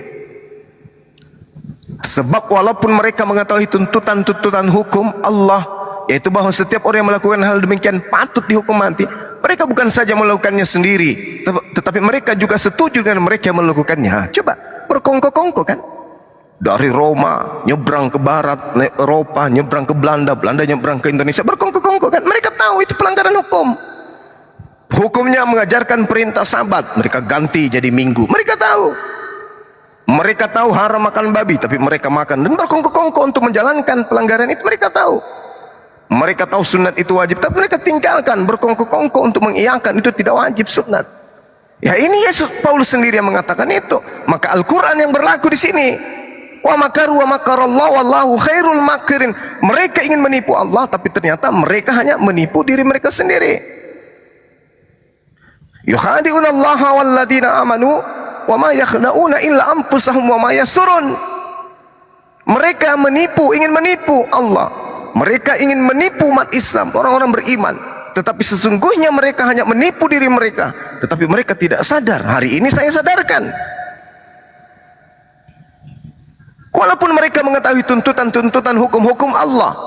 Sebab walaupun mereka mengetahui tuntutan-tuntutan hukum Allah, yaitu bahwa setiap orang yang melakukan hal demikian patut dihukum mati, mereka bukan saja melakukannya sendiri, tetapi mereka juga setuju dengan mereka yang melakukannya. Coba berkongko-kongko kan, dari Roma nyebrang ke barat, Eropa nyebrang ke Belanda, Belanda nyebrang ke Indonesia, berkongko-kongko kan. Mereka tahu itu pelanggaran hukum. Hukumnya mengajarkan perintah Sabat, mereka ganti jadi Minggu. Mereka tahu. Mereka tahu haram makan babi, tapi mereka makan, dan berkongko-kongko untuk menjalankan pelanggaran itu. Mereka tahu. Mereka tahu sunat itu wajib, tapi mereka tinggalkan, berkongko-kongko untuk mengiyakan itu tidak wajib sunat. Ya, ini Yesus Paulus sendiri yang mengatakan itu. Maka Al-Quran yang berlaku di sini. Wa makaru wa makarallahu wallahu khairul makirin. Mereka ingin menipu Allah, tapi ternyata mereka hanya menipu diri mereka sendiri. Yukhadi'una Allah walladzina amanu wa ma yakhda'una illa anfusahum wa ma yasurun. Mereka menipu, ingin menipu Allah. Mereka ingin menipu umat Islam, orang-orang beriman. Tetapi sesungguhnya mereka hanya menipu diri mereka. Tetapi mereka tidak sadar. Hari ini saya sadarkan. Walaupun mereka mengetahui tuntutan-tuntutan hukum-hukum Allah,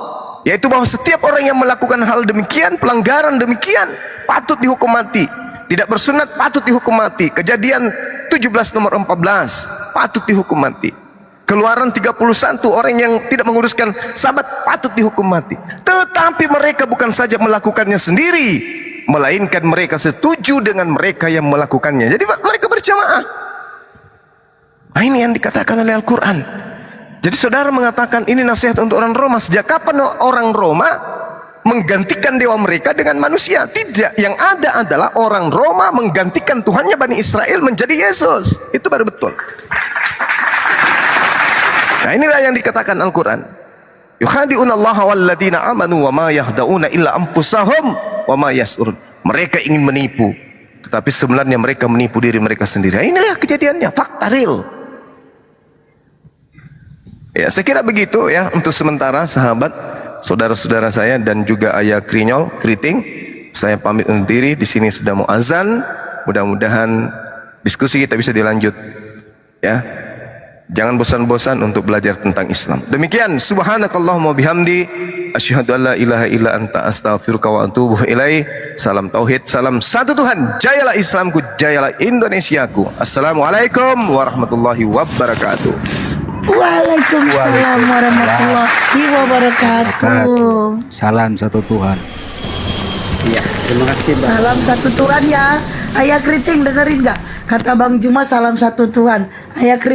yaitu bahwa setiap orang yang melakukan hal demikian, pelanggaran demikian, patut dihukum mati. Tidak bersunat patut dihukum mati. Kejadian 17 nomor 14 patut dihukum mati. Keluaran 31 orang yang tidak menguruskan Sabat patut dihukum mati. Tetapi mereka bukan saja melakukannya sendiri, melainkan mereka setuju dengan mereka yang melakukannya. Jadi mereka berjamaah. Nah, ini yang dikatakan oleh Al-Quran. Jadi saudara mengatakan ini nasihat untuk orang Roma. Sejak kapan orang Roma menggantikan dewa mereka dengan manusia? Tidak. Yang ada adalah orang Roma menggantikan Tuhannya Bani Israel menjadi Yesus. Itu baru betul. Nah, inilah yang dikatakan Al-Quran. Yukhadi'una Allah walladzina amanu wa ma yahda'una illa anfusahum wa ma yas'urun. Mereka ingin menipu, tetapi sebenarnya mereka menipu diri mereka sendiri. Inilah kejadiannya, fakta real. Ya, saya kira begitu ya untuk sementara sahabat, saudara-saudara saya dan juga ayah Keriting. Saya pamit undur diri, di sini sudah mau azan. Mudah-mudahan diskusi kita bisa dilanjut. Ya. Jangan bosan-bosan untuk belajar tentang Islam. Demikian, subhanakallahumma bihamdi, asyhadu an la ilaha illa anta astaghfiruka wa atubu ilaik. Salam tauhid, salam satu Tuhan. Jayalah Islamku, jayalah Indonesiaku. Assalamualaikum warahmatullahi wabarakatuh. Waalaikumsalam warahmatullahi wabarakatuh. Salam satu Tuhan. Iya, terima kasih Bang. Salam satu Tuhan ya. Ayah Keriting dengerin gak? Kata Bang Juma salam satu Tuhan. Ayah Keriting